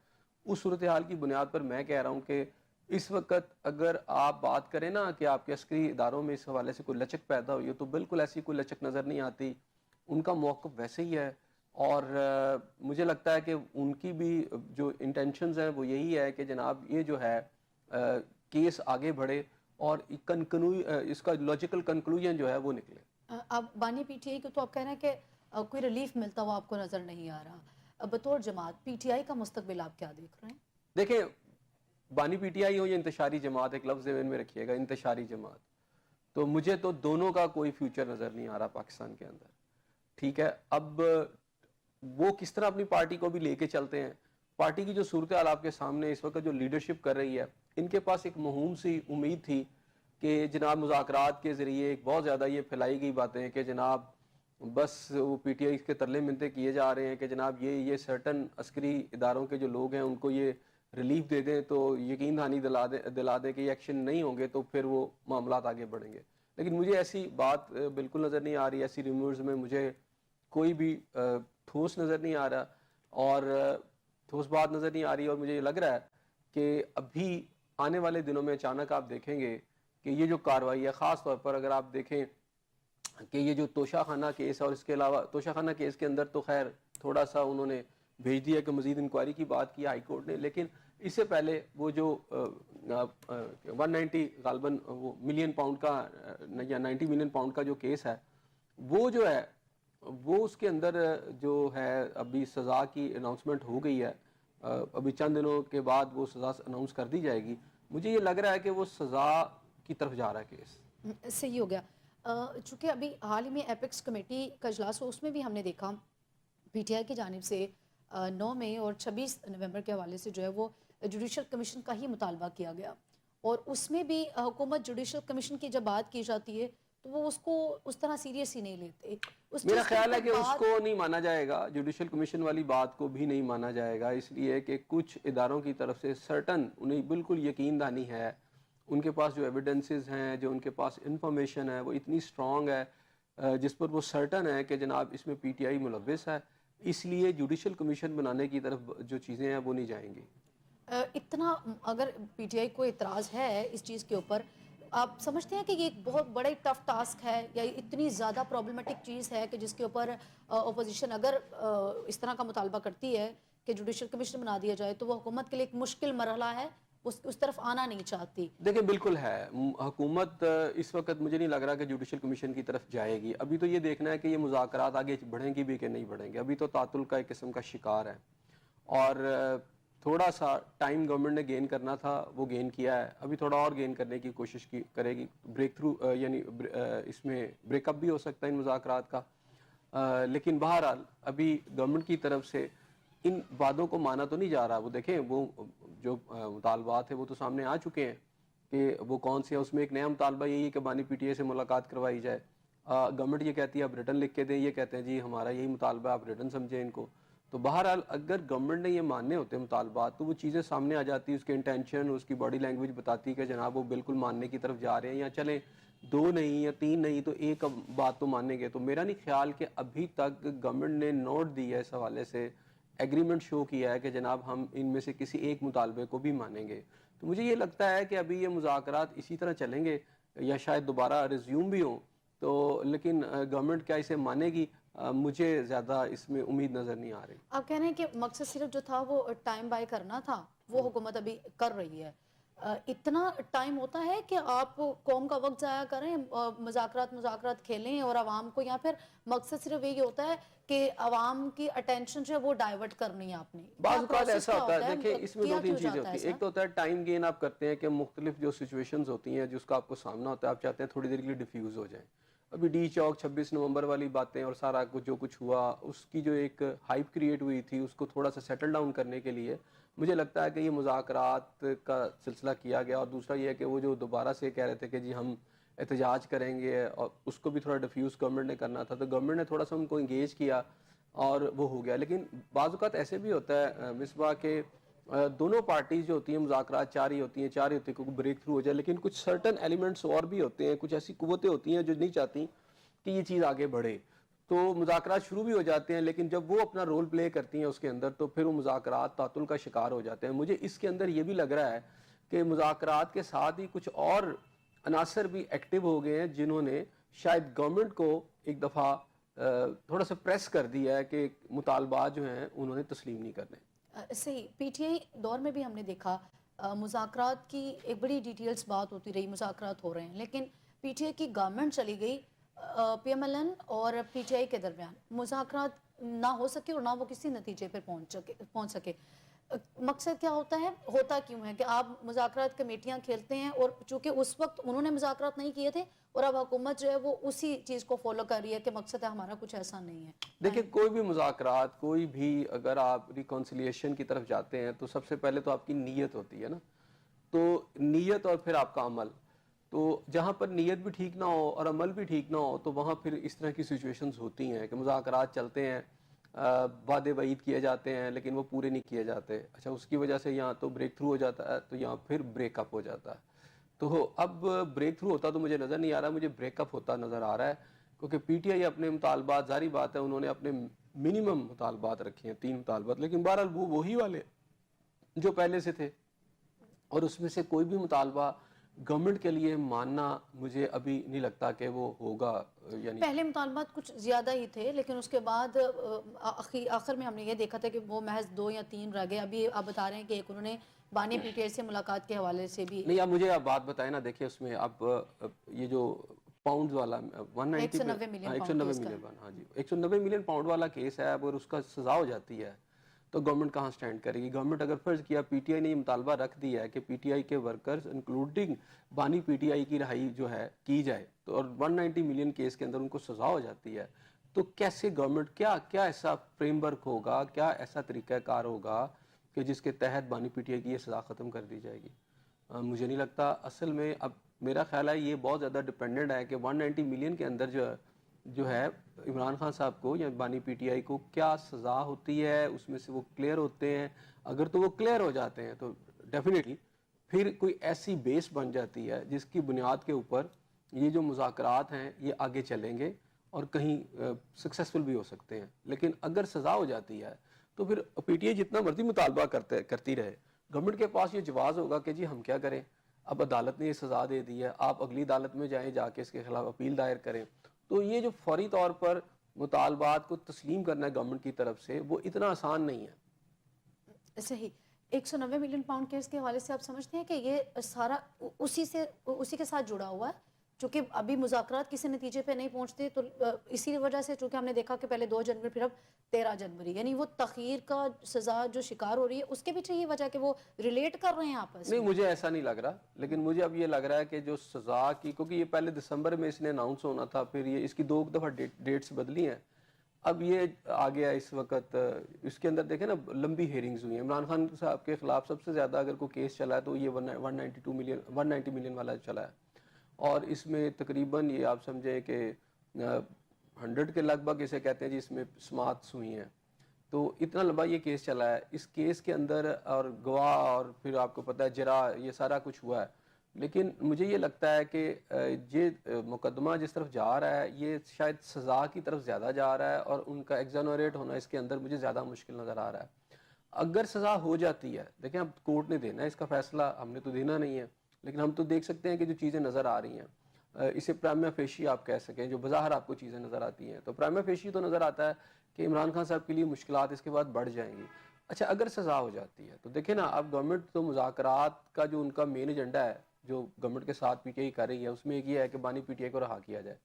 اس صورتحال کی بنیاد پر میں کہہ رہا ہوں کہ اس وقت اگر آپ بات کریں نا کہ آپ کے عسکری اداروں میں اس حوالے سے کوئی لچک پیدا ہوئی ہے، تو بالکل ایسی کوئی لچک نظر نہیں آتی، ان کا موقف ویسے ہی ہے، اور مجھے لگتا ہے کہ ان کی بھی جو انٹینشنز ہیں وہ یہی ہے کہ جناب یہ جو ہے کیس آگے بڑھے اور اس کا لاجیکل کنکلوژن جو ہے وہ نکلے۔ اب بانی پی ٹی آئی کو تو آپ کہہ رہے ہیں کہ کوئی ریلیف ملتا ہوا آپ کو نظر نہیں آ رہا، بطور جماعت پی ٹی آئی کا مستقبل آپ کیا دیکھ رہے ہیں؟ دیکھیں بانی پی ٹی آئی ہو یا انتشاری جماعت، ایک لفظ ذہن میں رکھیے گا، انتشاری جماعت، تو مجھے تو دونوں کا کوئی فیوچر نظر نہیں آ رہا پاکستان کے اندر، ٹھیک ہے۔ اب وہ کس طرح اپنی پارٹی کو بھی لے کے چلتے ہیں، پارٹی کی جو صورتحال آپ کے سامنے اس وقت جو لیڈرشپ کر رہی ہے، ان کے پاس ایک موہوم سی امید تھی کہ جناب مذاکرات کے ذریعے ایک بہت زیادہ یہ پھیلائی گئی باتیں کہ جناب بس وہ پی ٹی آئی کے ترلے منتے کیے جا رہے ہیں کہ جناب یہ سرٹن عسکری اداروں کے جو لوگ ہیں ان کو یہ ریلیف دے دیں تو یقین دہانی دلا دیں کہ یہ ایکشن نہیں ہوں گے تو پھر وہ معاملات آگے بڑھیں گے، لیکن مجھے ایسی بات بالکل نظر نہیں آ رہی، ایسی ریمیورز میں مجھے کوئی بھی ٹھوس نظر نہیں آ رہا، اور ٹھوس بات نظر نہیں آ رہی، اور مجھے یہ لگ رہا ہے کہ ابھی آنے والے دنوں میں اچانک آپ دیکھیں گے کہ یہ جو کارروائی ہے، خاص طور پر اگر آپ دیکھیں کہ یہ جو توشہ خانہ کیس ہے، اور اس کے علاوہ توشہ خانہ کیس کے اندر تو خیر تھوڑا سا انہوں نے بھیج دیا کہ مزید انکوائری کی بات کی ہائی کورٹ نے، لیکن اس سے پہلے وہ جو 190 غالباً وہ ملین پاؤنڈ کا یا 90 ملین پاؤنڈ کا جو کیس ہے، وہ جو ہے وہ اس کے اندر جو ہے ابھی سزا کی اناؤنسمنٹ ہو گئی ہے، ابھی چند دنوں کے بعد وہ سزا اناؤنس کر دی جائے گی، مجھے یہ لگ رہا ہے کہ وہ سزا کی طرف جا رہا ہے کیس۔ صحیح ہو گیا۔ چونکہ ابھی حال ہی میں ایپیکس کمیٹی کا اجلاس ہو، اس میں بھی ہم نے دیکھا پی ٹی آئی کی جانب سے 9 مئی اور 26 نومبر کے حوالے سے جو ہے وہ جوڈیشل کمیشن کا ہی مطالبہ کیا گیا، اور اس میں بھی حکومت جوڈیشل کمیشن کی جب بات کی جاتی ہے تو وہ اس کو اس طرح سیریس ہی نہیں لیتے، اس میرا چیز کے خیال ہے اوپر کہ اس بات۔ کو نہیں مانا جائے گا، جوڈیشل کمیشن والی بات کو بھی نہیں مانا جائے گا، اس لیے کہ کچھ اداروں کی طرف سے سرٹن انہیں بالکل یقین دہانی ہے، ان کے پاس جو ایویڈنسز ہیں، جو ان کے پاس انفارمیشن ہے وہ اتنی سٹرونگ ہے جس پر وہ سرٹن ہے کہ جناب اس میں پی ٹی آئی ملوث ہے، اس لیے جوڈیشل کمیشن بنانے کی طرف جو چیزیں ہیں وہ نہیں جائیں گی۔ اتنا اگر پی ٹی آئی کو اعتراض ہے اس چیز کے اوپر، آپ سمجھتے ہیں کہ یہ ایک بہت بڑا ٹف ٹاسک ہے یا اتنی زیادہ پرابلمٹک چیز ہے کہ جس کے اوپر اپوزیشن اگر اس طرح کا مطالبہ کرتی ہے کہ جوڈیشل کمیشن بنا دیا جائے تو وہ حکومت کے لیے ایک مشکل مرحلہ ہے اس طرف آنا نہیں چاہتی. دیکھیں بالکل ہے حکومت اس وقت مجھے نہیں لگ رہا کہ جوڈیشل کمیشن کی طرف جائے گی. ابھی تو یہ دیکھنا ہے کہ یہ مذاکرات آگے بڑھیں گی بھی کہ نہیں بڑھیں گے. ابھی تو تعطل کا ایک قسم کا شکار ہے اور تھوڑا سا ٹائم گورنمنٹ نے گین کرنا تھا وہ گین کیا ہے. ابھی تھوڑا اور گین کرنے کی کوشش کرے گی. بریک تھرو یعنی اس میں بریک اپ بھی ہو سکتا ہے ان مذاکرات کا. لیکن بہرحال ابھی گورنمنٹ کی طرف سے ان وعدوں کو مانا تو نہیں جا رہا. وہ دیکھیں وہ جو مطالبات ہیں وہ تو سامنے آ چکے ہیں کہ وہ کون سے ہیں. اس میں ایک نیا مطالبہ یہی ہے کہ بانی پی ٹی اے سے ملاقات کروائی جائے. گورنمنٹ یہ کہتی ہے آپ ریٹن لکھ کے دیں, یہ کہتے ہیں جی ہمارا یہی مطالبہ آپ ریٹن سمجھیں ان کو. تو بہرحال اگر گورنمنٹ نے یہ ماننے ہوتے مطالبات تو وہ چیزیں سامنے آ جاتی, اس کے انٹینشن, اس کی باڈی لینگویج بتاتی کہ جناب وہ بالکل ماننے کی طرف جا رہے ہیں, یا چلیں 2 نہیں یا 3 نہیں تو ایک بات تو مانیں گے. تو میرا نہیں خیال کہ ابھی تک گورنمنٹ نے نوٹ دی ہے اس حوالے سے, ایگریمنٹ شو کیا ہے کہ جناب ہم ان میں سے کسی ایک مطالبے کو بھی مانیں گے. تو مجھے یہ لگتا ہے کہ ابھی یہ مذاکرات اسی طرح چلیں گے یا شاید دوبارہ ریزیوم بھی ہوں. تو لیکن گورنمنٹ کیا اسے مانے گی, مجھے زیادہ اس میں امید نظر نہیں آ رہی. آپ کہہ رہے ہیں کہ مقصد صرف جو تھا وہ ٹائم بائی کرنا تھا, وہ حکومت ابھی کر رہی ہے. اتنا ٹائم ہوتا ہے کہ آپ قوم کا وقت ضائع کریں, مذاکرات کھیلیں اور عوام کو, یا پھر مقصد صرف یہی ہوتا ہے کہ عوام کی اٹینشن جو ہے وہ ڈائیورٹ کرنی ہے آپ نے؟ بعض اوقات ایسا ہوتا ہے, دیکھیں اس میں 2-3 چیزیں ہوتی ہیں. ایک تو ہوتا ہے ٹائم گین آپ کرتے ہیں کہ مختلف جو سچویشنز ہوتی ہیں جس کا آپ کو سامنا ہوتا ہے آپ چاہتے ہیں تھوڑی دیر کے لیے ڈیفیوز ہو جائیں. ابھی ڈی چوک 26 نومبر والی باتیں اور سارا کچھ جو کچھ ہوا اس کی جو ایک ہائپ کریٹ ہوئی تھی اس کو تھوڑا سا سیٹل ڈاؤن کرنے کے لیے مجھے لگتا ہے کہ یہ مذاکرات کا سلسلہ کیا گیا. اور دوسرا یہ ہے کہ وہ جو دوبارہ سے کہہ رہے تھے کہ جی ہم احتجاج کریں گے, اور اس کو بھی تھوڑا ڈیفیوز گورنمنٹ نے کرنا تھا, تو گورنمنٹ نے تھوڑا سا ان کو انگیج کیا اور وہ ہو گیا. لیکن بعض اوقات ایسے بھی ہوتا ہے مصباح کہ دونوں پارٹیز جو ہوتی ہیں مذاکرات چار ہی ہوتی ہیں کہ کوئی بریک تھرو ہو جائے, لیکن کچھ سرٹن ایلیمنٹس اور بھی ہوتے ہیں, کچھ ایسی قوتیں ہوتی ہیں جو نہیں چاہتی کہ یہ چیز آگے بڑھے. تو مذاکرات شروع بھی ہو جاتے ہیں لیکن جب وہ اپنا رول پلے کرتی ہیں اس کے اندر تو پھر وہ مذاکرات تعطل کا شکار ہو جاتے ہیں. مجھے اس کے اندر یہ بھی لگ رہا ہے کہ مذاکرات کے ساتھ ہی کچھ اور عناصر بھی ایکٹیو ہو گئے ہیں جنہوں نے شاید گورنمنٹ کو ایک دفعہ تھوڑا سا پریس کر دیا ہے کہ مطالبات جو ہیں انہوں نے تسلیم نہیں کرنے. صحیح. پی ٹی آئی دور میں بھی ہم نے دیکھا مذاکرات کی ایک بڑی ڈیٹیلز بات ہوتی رہی, مذاکرات ہو رہے ہیں, لیکن پی ٹی آئی کی گورنمنٹ چلی گئی, پی ایم ایل این اور پی ٹی آئی کے درمیان مذاکرات نہ ہو سکے اور نہ وہ کسی نتیجے پر پہنچ سکے. مقصد کیا ہوتا ہے, ہوتا کیوں ہے کہ آپ مذاکرات کمیٹیاں کھیلتے ہیں اور چونکہ اس وقت انہوں نے مذاکرات نہیں کیے تھے اور اب حکومت جو ہے وہ اسی چیز کو فالو کر رہی ہے کہ مقصد ہے ہمارا کچھ ایسا نہیں ہے. دیکھیں کوئی بھی مذاکرات, کوئی بھی اگر آپ ریکونسیلیشن کی طرف جاتے ہیں تو سب سے پہلے تو آپ کی نیت ہوتی ہے نا, تو نیت اور پھر آپ کا عمل. تو جہاں پر نیت بھی ٹھیک نہ ہو اور عمل بھی ٹھیک نہ ہو تو وہاں پھر اس طرح کی سچویشنز ہوتی ہیں کہ مذاکرات چلتے ہیں, وعدے وعید کیے جاتے ہیں لیکن وہ پورے نہیں کیے جاتے. اچھا اس کی وجہ سے یہاں تو بریک تھرو ہو جاتا ہے تو یہاں پھر بریک اپ ہو جاتا ہے. تو اب بریک تھرو ہوتا تو مجھے نظر نہیں آ رہا, مجھے بریک اپ ہوتا نظر آ رہا ہے کیونکہ پی ٹی آئی اپنے مطالبات, ظاہری بات ہے انہوں نے اپنے منیمم مطالبات رکھے ہیں 3 مطالبات, لیکن بہرحال وہ وہی والے جو پہلے سے تھے اور اس میں سے کوئی بھی مطالبہ گورنمنٹ کے لیے ماننا مجھے ابھی نہیں لگتا کہ وہ ہوگا. یعنی پہلے مطالبات کچھ زیادہ ہی تھے لیکن اس کے بعد آخر میں ہم نے یہ دیکھا تھا کہ وہ محض 2 یا 3 رہ گئے. ابھی آپ بتا رہے ہیں کہ ایک انہوں نے بانی پی ٹی آئی سے ملاقات کے حوالے سے بھی نہیں. اب مجھے آپ بات بتائیں نا, دیکھیں اس میں اب یہ جو پاؤنڈز والا 190 ملین ہاں جی 190 ملین پاؤنڈ والا کیس ہے, اگر اس کا سزا ہو جاتی ہے تو گورنمنٹ کہاں سٹینڈ کرے گی. گورنمنٹ اگر فرض کیا پی ٹی آئی نے یہ مطالبہ رکھ دیا ہے کہ پی ٹی آئی کے ورکرز انکلوڈنگ بانی پی ٹی آئی کی رہائی جو ہے کی جائے, تو اور 190 ملین کیس کے اندر ان کو سزا ہو جاتی ہے, تو کیسے گورنمنٹ کیا ایسا فریم ورک ہوگا, کیا ایسا طریقہ کار ہوگا کہ جس کے تحت بانی پی ٹی آئی کی یہ سزا ختم کر دی جائے گی. مجھے نہیں لگتا. اصل میں اب میرا خیال ہے یہ بہت زیادہ ڈیپینڈنٹ ہے کہ 190 ملین کے اندر جو ہے عمران خان صاحب کو یا بانی پی ٹی آئی کو کیا سزا ہوتی ہے, اس میں سے وہ کلیئر ہوتے ہیں. اگر تو وہ کلیئر ہو جاتے ہیں تو ڈیفینیٹلی پھر کوئی ایسی بیس بن جاتی ہے جس کی بنیاد کے اوپر یہ جو مذاکرات ہیں یہ آگے چلیں گے اور کہیں سکسیسفل بھی ہو سکتے ہیں. لیکن اگر سزا ہو جاتی ہے تو پھر پی ٹی آئی جتنا مرضی مطالبہ کرتی رہے, گورنمنٹ کے پاس یہ جواز ہوگا کہ جی ہم کیا کریں, اب عدالت نے یہ سزا دے دی ہے, آپ اگلی عدالت میں جائیں, جا کے اس کے خلاف اپیل دائر کریں. تو یہ جو فوری طور پر مطالبات کو تسلیم کرنا ہے گورنمنٹ کی طرف سے وہ اتنا آسان نہیں ہے. صحیح. 190 ملین پاؤنڈ کیس کے حوالے سے آپ سمجھتے ہیں کہ یہ سارا اسی کے ساتھ جڑا ہوا ہے؟ چونکہ ابھی مذاکرات کسی نتیجے پہ نہیں پہنچتے، تو اسی وجہ سے چونکہ ہم نے دیکھا کہ پہلے 2 جنوری پھر اب 13 جنوری، یعنی وہ تخیر کا سزا جو شکار ہو رہی ہے اس کے پیچھے یہ وجہ کہ وہ ریلیٹ کر رہے ہیں آپس نہیں، میں؟ مجھے ایسا نہیں لگ رہا، لیکن مجھے اب یہ لگ رہا ہے کہ جو سزا کی، کیونکہ یہ پہلے دسمبر میں اس نے اناؤنس ہونا تھا، پھر یہ اس کی 2 دفعہ ڈیٹس بدلی ہیں، اب یہ آ گیا اس وقت۔ اس کے اندر دیکھیں نا لمبی ہیئرنگز ہوئی ہیں، عمران خان صاحب کے خلاف سب سے زیادہ اگر کوئی کیس چلا ہے تو یہ 190 ملین والا چلا ہے، اور اس میں تقریباً یہ آپ سمجھیں کہ 100 کے لگ بھگ اسے کہتے ہیں جی اس میں سماعتس ہوئی ہیں، تو اتنا لمبا یہ کیس چلا ہے۔ اس کیس کے اندر اور گواہ اور پھر آپ کو پتہ ہے جرا، یہ سارا کچھ ہوا ہے، لیکن مجھے یہ لگتا ہے کہ یہ مقدمہ جس طرف جا رہا ہے یہ شاید سزا کی طرف زیادہ جا رہا ہے، اور ان کا ایگزانوریٹ ہونا اس کے اندر مجھے زیادہ مشکل نظر آ رہا ہے۔ اگر سزا ہو جاتی ہے، دیکھیں اب کورٹ نے دینا ہے اس کا فیصلہ، ہم نے تو دینا نہیں ہے، لیکن ہم تو دیکھ سکتے ہیں کہ جو چیزیں نظر آ رہی ہیں، اسے پرائما فیشی آپ کہہ سکیں، جو بظاہر آپ کو چیزیں نظر آتی ہیں، تو پرائما فیشی تو نظر آتا ہے کہ عمران خان صاحب کے لیے مشکلات اس کے بعد بڑھ جائیں گی۔ اچھا، اگر سزا ہو جاتی ہے تو دیکھیں نا، اب گورنمنٹ تو مذاکرات کا جو ان کا مین ایجنڈا ہے جو گورنمنٹ کے ساتھ پی ٹی آئی کر رہی ہے، اس میں ایک یہ ہے کہ بانی پی ٹی آئی کو رہا کیا جائے۔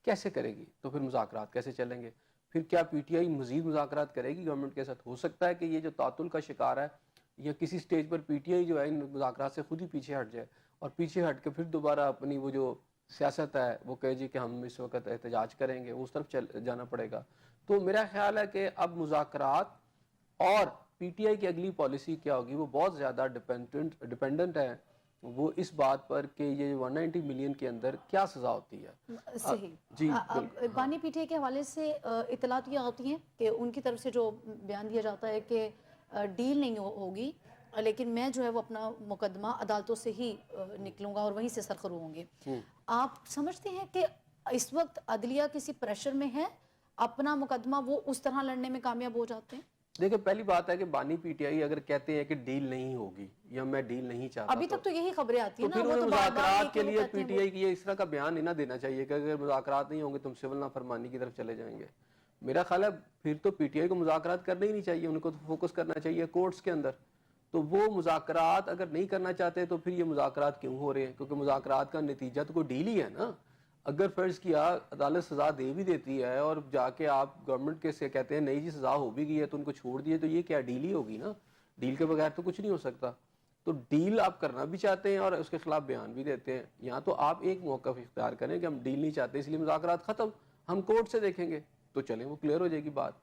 کیسے کرے گی؟ تو پھر مذاکرات کیسے چلیں گے؟ پھر کیا پی ٹی آئی مزید مذاکرات کرے گی گورنمنٹ کے ساتھ؟ ہو سکتا ہے کہ یہ جو تعطل کا شکار ہے، یا کسی stage per P T I جو ہے ان مذاکرات سے خود ہی پیچھے ہٹ جائے، اور پیچھے ہٹ کے پھر دوبارہ اپنی وہ جو سیاست ہے وہ کہے جی کہ ہم اس وقت احتجاج کریں گے، اس طرف جانا پڑے گا۔ تو میرا خیال ہے کہ اب مذاکرات اور پی ٹی آئی کی اگلی پالیسی کیا ہوگی وہ بہت زیادہ ڈیپینڈنٹ ہے وہ اس بات پر کہ یہ 190 ملین کے اندر کیا سزا ہوتی ہے۔ صحیح۔ جی اب بالکل۔ بانی پی ٹی آئی کے حوالے سے اطلاعات یہ آتی ہیں کہ ان کی طرف سے جو بیان دیا جاتا ہے کہ ڈیل نہیں ہوگی، لیکن میں جو ہے وہ اپنا مقدمہ عدالتوں سے ہی نکلوں گا اور وہیں سے سرخرو ہوں گے۔ آپ سمجھتے ہیں کہ اس وقت عدلیہ کسی پریشر میں ہے، اپنا مقدمہ وہ اس طرح لڑنے میں کامیاب ہو جاتے ہیں؟ دیکھیں، پہلی بات ہے کہ بانی پی ٹی آئی اگر کہتے ہیں کہ ڈیل نہیں ہوگی یا میں ڈیل نہیں چاہتا، ابھی تک تو یہی خبریں آتی تو ہیں نا، پھر وہ انہیں تو بار بار مذاکرات کے لیے پی ٹی آئی کی اس طرح کا بیان نہیں نہ دینا چاہیے کہ اگر مذاکرات نہیں ہوں گے تم سول نافرمانی کی طرف چلے جائیں گے۔ میرا خیال ہے پھر تو پی ٹی آئی کو مذاکرات کرنا ہی نہیں چاہیے، ان کو تو فوکس کرنا چاہیے کورٹس کے اندر۔ تو وہ مذاکرات اگر نہیں کرنا چاہتے تو پھر یہ مذاکرات کیوں ہو رہے ہیں؟ کیونکہ مذاکرات کا نتیجہ تو کوئی ڈیل ہی ہے نا۔ اگر فرض کیا عدالت سزا دے بھی دیتی ہے اور جا کے آپ گورنمنٹ کے سے کہتے ہیں نہیں جی سزا ہو بھی گئی ہے تو ان کو چھوڑ دیے، تو یہ کیا ڈیل ہی ہوگی نا؟ ڈیل کے بغیر تو کچھ نہیں ہو سکتا۔ تو ڈیل آپ کرنا بھی چاہتے ہیں اور اس کے خلاف بیان بھی دیتے ہیں، یا تو آپ ایک موقف اختیار کریں کہ ہم ڈیل نہیں چاہتے اس لیے مذاکرات ختم، ہم کورٹ سے دیکھیں گے، تو چلیں وہ کلیئر ہو جائے گی بات۔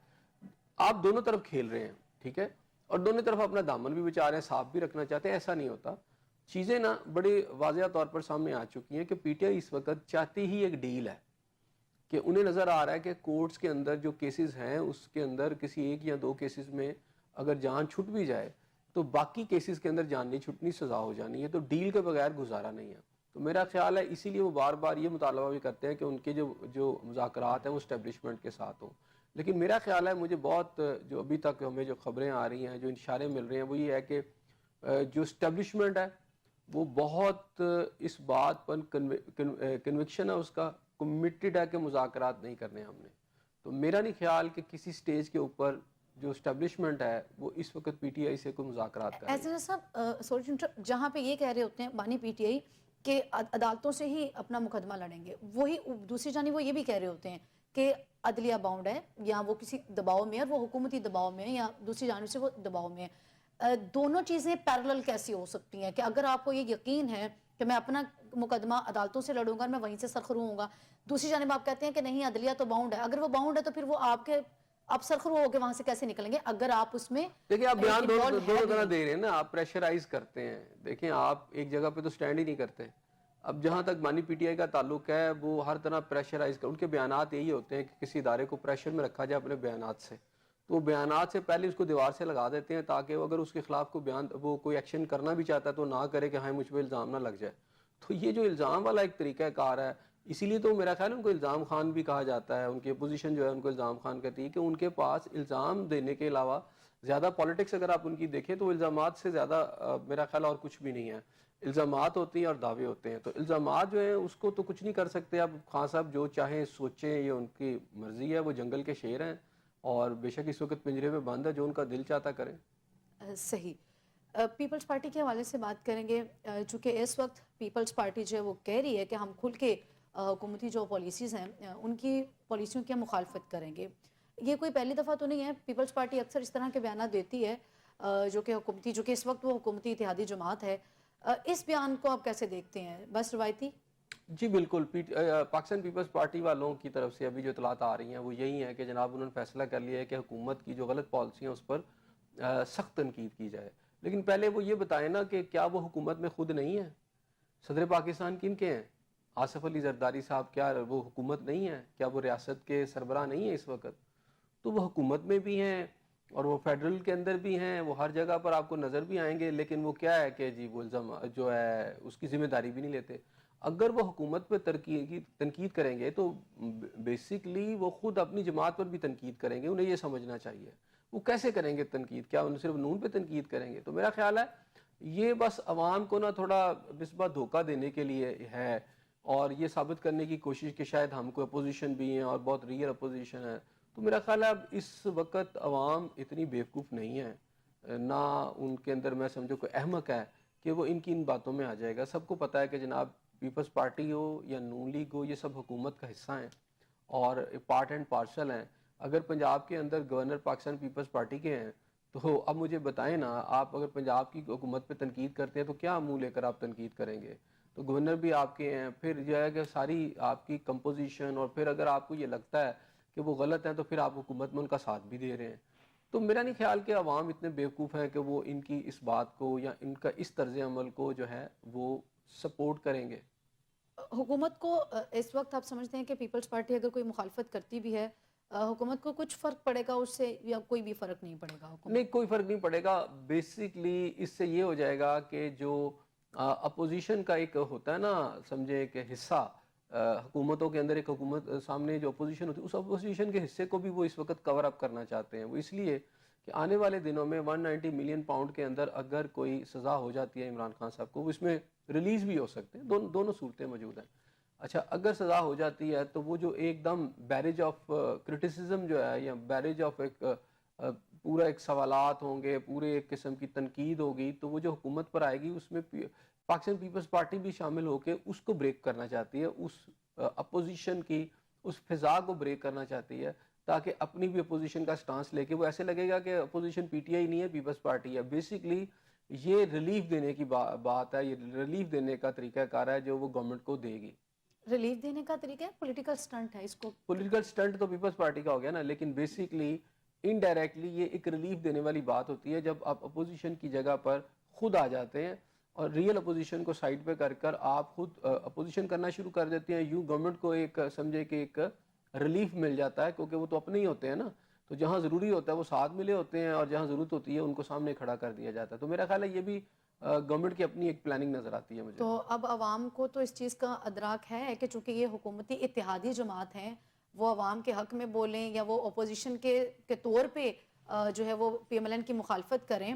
آپ دونوں طرف کھیل رہے ہیں، ٹھیک ہے، اور دونوں طرف اپنا دامن بھی بچا رہے ہیں، صاف بھی رکھنا چاہتے ہیں، ایسا نہیں ہوتا۔ چیزیں نا بڑی واضح طور پر سامنے آ چکی ہیں کہ پی ٹی آئی اس وقت چاہتی ہی ایک ڈیل ہے، کہ انہیں نظر آ رہا ہے کہ کورٹس کے اندر جو کیسز ہیں اس کے اندر کسی 1 یا 2 کیسز میں اگر جان چھٹ بھی جائے تو باقی کیسز کے اندر جان نہیں چھٹنی، سزا ہو جانی ہے، تو ڈیل کے بغیر گزارا نہیں ہے۔ تو میرا خیال ہے اسی لیے وہ بار بار یہ مطالبہ بھی کرتے ہیں کہ ان کے جو مذاکرات ہیں وہ اسٹیبلشمنٹ کے ساتھ ہوں۔ لیکن میرا خیال ہے مجھے بہت جو ابھی تک ہمیں جو خبریں آ رہی ہیں، جو اشارے مل رہے ہیں، وہ یہ ہے کہ جو اسٹیبلشمنٹ ہے وہ بہت اس بات پر کنوکشن ہے، اس کا کمیٹڈ ہے کہ مذاکرات نہیں کرنے ہم نے۔ تو میرا نہیں خیال کہ کسی سٹیج کے اوپر جو اسٹیبلشمنٹ ہے وہ اس وقت پی ٹی آئی سے کوئی مذاکرات کر رہی ہے۔ ایسے صاحب سوری، جہاں پہ یہ کہہ رہے ہوتے ہیں بانی پی ٹی آئی کہ عدالتوں سے ہی اپنا مقدمہ لڑیں گے، وہی دوسری جانب وہ یہ بھی کہہ رہے ہوتے ہیں کہ عدلیہ باؤنڈ ہے، یا وہ کسی دباؤ میں ہے، وہ حکومتی دباؤ میں ہے، یا دوسری جانب سے وہ دباؤ میں ہے۔ دونوں چیزیں پیرلل کیسی ہو سکتی ہیں کہ اگر آپ کو یہ یقین ہے کہ میں اپنا مقدمہ عدالتوں سے لڑوں گا، میں وہیں سے سرخرو ہوں گا، دوسری جانب آپ کہتے ہیں کہ نہیں عدلیہ تو باؤنڈ ہے، اگر وہ باؤنڈ ہے تو پھر وہ آپ سرخرو ہو کے وہاں سے کیسے نکلیں گے اگر آپ اس میں دیکھیں آپ بیان involved ہے دونوں بھی طرح نہیں؟ دے رہے ہیں نا، آپ پریشرائز کرتے ہیں۔ دیکھیں آپ ایک جگہ پہ تو سٹینڈ ہی نہیں کرتے۔ اب جہاں تک بانی پی ٹی آئی کا تعلق ہے وہ ہر طرح پریشرائز ان کے بیانات یہی ہوتے ہیں کہ کسی ادارے کو پریشر میں رکھا جائے اپنے بیانات سے، تو وہ بیانات سے پہلے اس کو دیوار سے لگا دیتے ہیں تاکہ وہ اگر اس کے خلاف کوئی ایکشن کرنا بھی چاہتا ہے تو نہ کرے کہ ہاں مجھ پہ الزام نہ لگ جائے۔ تو یہ جو الزام والا ایک طریقہ کار ہے، اسی لیے تو میرا خیال ہے ان کو الزام خان بھی کہا جاتا ہے، ان کی اپوزیشن جو ہے ان کو الزام خان کہتی ہے کہ ان کے پاس الزام دینے کے علاوہ زیادہ پالیٹکس اگر آپ ان کی دیکھیں تو الزامات سے زیادہ میرا خیال اور کچھ بھی نہیں ہے۔ الزامات ہوتی ہیں اور دعوے ہوتے ہیں، تو الزامات جو ہیں اس کو تو کچھ نہیں کر سکتے۔ اب خان صاحب جو چاہیں سوچیں، یہ ان کی مرضی ہے، وہ جنگل کے شیر ہیں اور بے شک اس وقت پنجرے میں بند ہے، جو ان کا دل چاہتا کریں۔ صحیح۔ پیپلز پارٹی کے حوالے سے بات کریں گے، چونکہ اس وقت پیپلز پارٹی جو ہے وہ کہہ رہی ہے کہ ہم کھل کے حکومتی جو پالیسیز ہیں ان کی پالیسیوں کی مخالفت کریں گے. یہ کوئی پہلی دفعہ تو نہیں ہے، پیپلز پارٹی اکثر اس طرح کے بیانات دیتی ہے جو کہ اس وقت وہ حکومتی اتحادی جماعت ہے. اس بیان کو آپ کیسے دیکھتے ہیں؟ بس روایتی؟ جی بالکل. پاکستان پیپلز پارٹی والوں کی طرف سے ابھی جو اطلاعات آ رہی ہیں وہ یہی ہیں کہ جناب انہوں نے فیصلہ کر لیا ہے کہ حکومت کی جو غلط پالیسی ہیں اس پر سخت تنقید کی جائے. لیکن پہلے وہ یہ بتائیں نا کہ کیا وہ حکومت میں خود نہیں ہے؟ صدر پاکستان کن کے ہیں؟ آصف علی زرداری صاحب کیا وہ حکومت نہیں ہے؟ کیا وہ ریاست کے سربراہ نہیں ہیں اس وقت؟ تو وہ حکومت میں بھی ہیں اور وہ فیڈرل کے اندر بھی ہیں، وہ ہر جگہ پر آپ کو نظر بھی آئیں گے، لیکن وہ کیا ہے کہ جی وہ جو ہے اس کی ذمہ داری بھی نہیں لیتے. اگر وہ حکومت پہ تنقید کریں گے تو بیسیکلی وہ خود اپنی جماعت پر بھی تنقید کریں گے. انہیں یہ سمجھنا چاہیے وہ کیسے کریں گے تنقید. کیا ان صرف نون پہ تنقید کریں گے؟ تو میرا خیال ہے یہ بس عوام کو نا تھوڑا نسبت دھوکہ دینے کے لیے ہے اور یہ ثابت کرنے کی کوشش کہ شاید ہم کو اپوزیشن بھی ہیں اور بہت ریئر اپوزیشن ہے. تو میرا خیال ہے اب اس وقت عوام اتنی بیوقوف نہیں ہے، نہ ان کے اندر میں سمجھو کوئی احمق ہے کہ وہ ان کی ان باتوں میں آ جائے گا. سب کو پتہ ہے کہ جناب پیپلز پارٹی ہو یا نون لیگ ہو یہ سب حکومت کا حصہ ہیں اور پارٹ اینڈ پارسل ہیں. اگر پنجاب کے اندر گورنر پاکستان پیپلز پارٹی کے ہیں تو اب مجھے بتائیں نا، آپ اگر پنجاب کی حکومت پہ تنقید کرتے ہیں تو کیا منہ لے کر آپ تنقید کریں گے؟ تو گورنر بھی آپ کے ہیں، پھر جو ہے کہ ساری آپ کی کمپوزیشن، اور پھر اگر آپ کو یہ لگتا ہے کہ وہ غلط ہیں تو پھر آپ حکومت میں ان کا ساتھ بھی دے رہے ہیں. تو میرا نہیں خیال کہ عوام اتنے بیوقوف ہیں کہ وہ ان کی اس بات کو یا ان کا اس طرز عمل کو جو ہے وہ سپورٹ کریں گے. حکومت کو اس وقت آپ سمجھتے ہیں کہ پیپلز پارٹی اگر کوئی مخالفت کرتی بھی ہے حکومت کو کچھ فرق پڑے گا اس سے، یا کوئی بھی فرق نہیں پڑے گا حکومت؟ نہیں، کوئی فرق نہیں پڑے گا. بیسیکلی اس سے یہ ہو جائے گا کہ جو اپوزیشن کا ایک ہوتا ہے نا سمجھے کہ حصہ حکومتوں کے اندر، ایک حکومت سامنے جو اپوزیشن ہوتی ہے اس اپوزیشن کے حصے کو بھی وہ اس وقت کور اپ کرنا چاہتے ہیں. وہ اس لیے کہ آنے والے دنوں میں 190 ملین پاؤنڈ کے اندر اگر کوئی سزا ہو جاتی ہے عمران خان صاحب کو، وہ اس میں ریلیز بھی ہو سکتے ہیں. دونوں صورتیں موجود ہیں. اچھا، اگر سزا ہو جاتی ہے تو وہ جو ایک دم بیریج آف کرٹیسزم جو ہے یا بیریج آف ایک پورا ایک سوالات ہوں گے، پورے ایک قسم کی تنقید ہوگی، تو وہ جو حکومت پر آئے گی اس میں پاکستان پیپلز پارٹی بھی شامل ہو کے اس کو بریک کرنا چاہتی ہے، اس اپوزیشن کی اس فضا کو بریک کرنا چاہتی ہے تاکہ اپنی بھی اپوزیشن کا سٹانس لے کے وہ ایسے لگے گا کہ اپوزیشن پی ٹی آئی نہیں ہے، پیپلز پارٹی ہے. بیسیکلی یہ ریلیف دینے کی بات ہے، یہ ریلیف دینے کا طریقہ کار ہے جو وہ گورنمنٹ کو دے گی. ریلیف دینے کا طریقہ ہے، پولیٹیکل سٹنٹ ہے اس کو؟ پولیٹیکل سٹنٹ تو پیپلز پارٹی کا ہو گیا نا، لیکن بیسیکلی انڈائریکٹلی یہ ایک ریلیف دینے والی بات ہوتی ہے جب آپ اپوزیشن کی جگہ پر خود آ جاتے ہیں اور ریئل اپوزیشن کو سائڈ پہ کر آپ خود اپوزیشن کرنا شروع کر دیتے ہیں. یوں گورنمنٹ کو ایک سمجھے کہ ایک ریلیف مل جاتا ہے کیونکہ وہ تو اپنے ہی ہوتے ہیں نا. تو جہاں ضروری ہوتا ہے وہ ساتھ ملے ہوتے ہیں اور جہاں ضرورت ہوتی ہے ان کو سامنے کھڑا کر دیا جاتا ہے. تو میرا خیال ہے یہ بھی گورنمنٹ کی اپنی ایک پلاننگ نظر آتی ہے مجھے. تو اب عوام کو تو اس چیز کا ادراک ہے کہ چونکہ یہ حکومتی اتحادی جماعت ہیں، وہ عوام کے حق میں بولیں یا وہ اپوزیشن کے طور پہ جو ہے وہ پی ایم ایل این کی مخالفت کریں.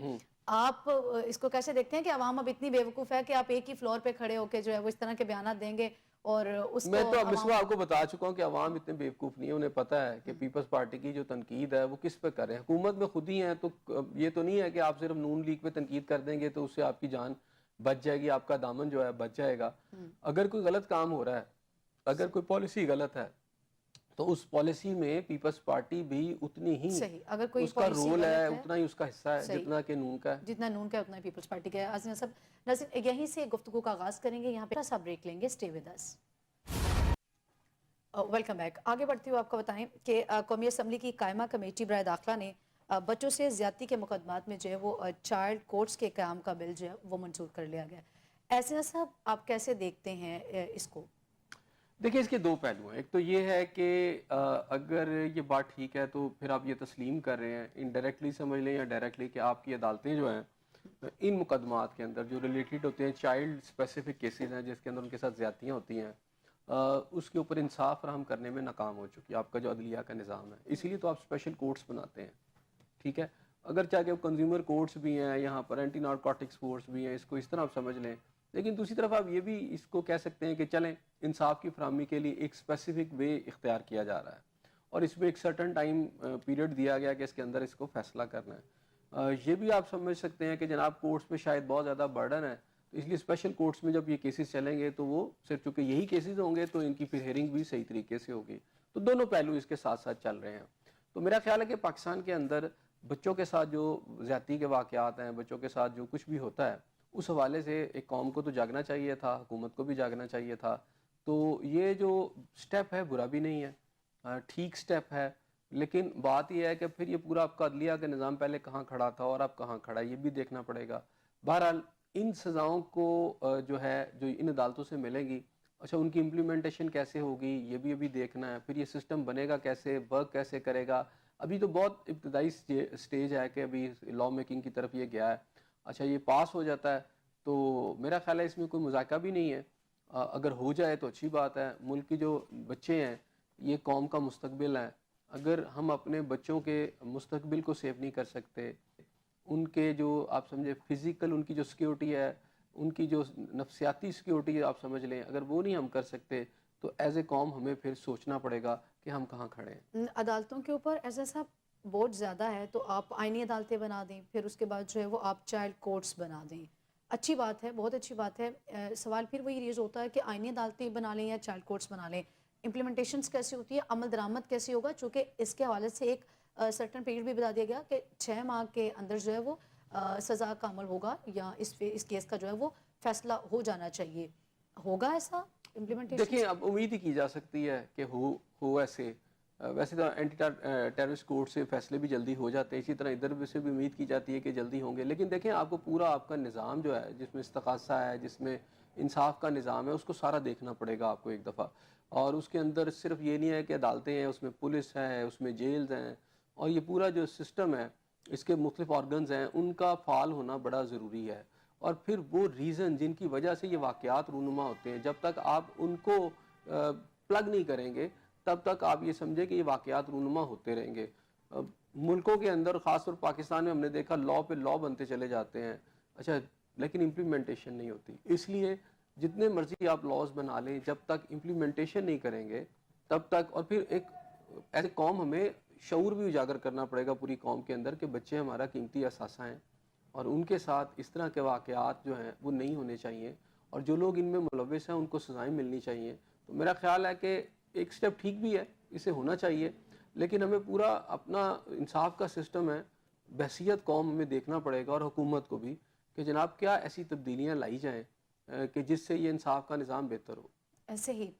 آپ اس کو کیسے دیکھتے ہیں کہ عوام اب اتنی بیوقوف ہے کہ آپ ایک ہی فلور پہ کھڑے ہو کے جو ہے وہ اس طرح کے بیانات دیں گے اور اس میں کو تو اب مصباح آپ کو بتا چکا ہوں کہ عوام اتنے بیوقوف نہیں ہے. انہیں پتہ ہے کہ پیپلز پارٹی کی جو تنقید ہے وہ کس پہ کریں. حکومت میں خود ہی ہیں تو یہ تو نہیں ہے کہ آپ صرف نون لیگ پہ تنقید کر دیں گے تو اس سے آپ کی جان بچ جائے گی، آپ کا دامن جو ہے بچ جائے گا. اگر کوئی غلط کام ہو رہا ہے، اگر کوئی پالیسی غلط ہے تو اس پالیسی میں پیپلز پارٹی بھی اتنی ہی صحیح، اگر کوئی اس کا پالیسی رول ہے، غلط ہے اتنا ہی اس کا حصہ ہے صحیح، جتنا کہ نون کا ہے. جتنا نون کا اتنا ہی پیپلز پارٹی کا ہے. ناظرین صاحب، ناظرین یہیں سے گفتگو کا آغاز کریں گے، یہاں پہ سا بریک لیں گے. Stay with us. Welcome back. آگے بڑھتی ہوں آپ کو بتائیں کہ قومی اسمبلی کی قائمہ کمیٹی برائے داخلہ نے بچوں سے زیادتی کے مقدمات میں جو ہے وہ چائلڈ کورٹس کے قیام کا بل جو ہے وہ منظور کر لیا گیا. ایسے صاحب آپ کیسے دیکھتے ہیں اس کو؟ دیکھیں اس کے دو پہلو ہیں. ایک تو یہ ہے کہ اگر یہ بات ٹھیک ہے تو پھر آپ یہ تسلیم کر رہے ہیں انڈائریکٹلی سمجھ لیں یا ڈائریکٹلی کہ آپ کی عدالتیں جو ہیں ان مقدمات کے اندر جو ریلیٹڈ ہوتے ہیں چائلڈ اسپیسیفک کیسز ہیں جس کے اندر ان کے ساتھ زیادتیاں ہوتی ہیں اس کے اوپر انصاف فراہم کرنے میں ناکام ہو چکی آپ کا جو عدلیہ کا نظام ہے. اسی لیے تو آپ اسپیشل کورٹس بناتے ہیں. ٹھیک ہے، اگر چاہے وہ کنزیومر کورٹس بھی ہیں، یہاں پر اینٹی نارکوٹکس کورٹس بھی ہیں، اس کو اس طرح آپ سمجھ لیں. لیکن دوسری طرف آپ یہ بھی اس کو کہہ سکتے ہیں کہ چلیں انصاف کی فراہمی کے لیے ایک اسپیسیفک وے اختیار کیا جا رہا ہے اور اس میں ایک سرٹن ٹائم پیریڈ دیا گیا کہ اس کے اندر اس کو فیصلہ کرنا ہے. یہ بھی آپ سمجھ سکتے ہیں کہ جناب کورٹس میں شاید بہت زیادہ برڈن ہے، تو اس لیے اسپیشل کورٹس میں جب یہ کیسز چلیں گے تو وہ صرف چونکہ یہی کیسز ہوں گے تو ان کی پھر ہیئرنگ بھی صحیح طریقے سے ہوگی. تو دونوں پہلو اس کے ساتھ ساتھ چل رہے ہیں. تو میرا خیال ہے کہ پاکستان کے اندر بچوں کے ساتھ جو زیادتی کے واقعات ہیں، بچوں کے ساتھ جو کچھ بھی ہوتا ہے، اس حوالے سے ایک قوم کو تو جاگنا چاہیے تھا، حکومت کو بھی جاگنا چاہیے تھا. تو یہ جو سٹیپ ہے برا بھی نہیں ہے، ٹھیک سٹیپ ہے. لیکن بات یہ ہے کہ پھر یہ پورا آپ کا عدلیہ کا نظام پہلے کہاں کھڑا تھا اور اب کہاں کھڑا ہے، یہ بھی دیکھنا پڑے گا. بہرحال ان سزاؤں کو جو ہے جو ان عدالتوں سے ملیں گی، اچھا ان کی امپلیمنٹیشن کیسے ہوگی یہ بھی ابھی دیکھنا ہے. پھر یہ سسٹم بنے گا کیسے، ورک کیسے کرے گا. ابھی تو بہت ابتدائی سٹیج ہے کہ ابھی لا میکنگ کی طرف یہ گیا ہے. اچھا یہ پاس ہو جاتا ہے تو میرا خیال ہے اس میں کوئی مذاکرہ بھی نہیں ہے. اگر ہو جائے تو اچھی بات ہے. ملک کی جو بچے ہیں یہ قوم کا مستقبل ہے. اگر ہم اپنے بچوں کے مستقبل کو سیو نہیں کر سکتے، ان کے جو آپ سمجھے فزیکل ان کی جو سیکیورٹی ہے، ان کی جو نفسیاتی سیکیورٹی ہے آپ سمجھ لیں، اگر وہ نہیں ہم کر سکتے تو ایز اے قوم ہمیں پھر سوچنا پڑے گا کہ ہم کہاں کھڑے ہیں. عدالتوں کے اوپر ایسا سا بوجھ زیادہ ہے تو آپ آئینی عدالتیں بنا دیں، پھر اس کے بعد جو ہے وہ آپ چائلڈ کورٹس بنا دیں. اچھی بات ہے، بہت اچھی بات ہے. سوال پھر وہی ریز ہوتا ہے کہ آئینی عدالتیں بنا لیں یا چائلڈ کورٹس بنا لیں، امپلیمنٹیشنز کیسی ہوتی ہے، عمل درآمد کیسی ہوگا. چونکہ اس کے حوالے سے ایک سرٹن پیریڈ بھی بتا دیا گیا کہ 6 ماہ کے اندر جو ہے وہ سزا کا عمل ہوگا یا اس کیس کا جو ہے وہ فیصلہ ہو جانا چاہیے. ہوگا ایسا دیکھیں امپلیمنٹیشنز؟ اب امید ہی کی جا سکتی ہے کہ ہو ایسے. ویسے تو اینٹی ٹیررسٹ کورٹ سے فیصلے بھی جلدی ہو جاتے ہیں، اسی طرح ادھر سے بھی امید کی جاتی ہے کہ جلدی ہوں گے. لیکن دیکھیں آپ کو پورا آپ کا نظام جو ہے جس میں استغاثہ ہے، جس میں انصاف کا نظام ہے، اس کو سارا دیکھنا پڑے گا آپ کو ایک دفعہ. اور اس کے اندر صرف یہ نہیں ہے کہ عدالتیں ہیں، اس میں پولیس ہے، اس میں جیلز ہیں، اور یہ پورا جو سسٹم ہے اس کے مختلف آرگنز ہیں، ان کا فعال ہونا بڑا ضروری ہے. اور پھر وہ ریزن جن کی وجہ سے یہ واقعات رونما ہوتے ہیں، جب تک آپ ان کو پلگ نہیں کریں گے تب تک آپ یہ سمجھیں کہ یہ واقعات رونما ہوتے رہیں گے. ملکوں کے اندر خاص طور پاکستان میں ہم نے دیکھا لا پہ لا بنتے چلے جاتے ہیں، اچھا لیکن امپلیمنٹیشن نہیں ہوتی. اس لیے جتنے مرضی آپ لاز بنا لیں، جب تک امپلیمنٹیشن نہیں کریں گے تب تک. اور پھر ایک ایسے قوم ہمیں شعور بھی اجاگر کرنا پڑے گا پوری قوم کے اندر کہ بچے ہمارا قیمتی اثاثہ ہیں اور ان کے ساتھ اس طرح کے واقعات جو ہیں وہ نہیں ہونے چاہیے، اور جو لوگ ان میں ملوث ہیں ان کو سزائیں ملنی چاہیے. تو میرا خیال ہے کہ ایک سٹیپ ٹھیک بھی ہے، اسے ہونا چاہیے، لیکن ہمیں پورا اپنا انصاف کا سسٹم ہے بحثیت قوم ہمیں دیکھنا پڑے گا، اور حکومت کو بھی، کہ جناب کیا ایسی تبدیلیاں لائی جائیں کہ جس سے یہ انصاف کا نظام بہتر ہو. ایسے ہی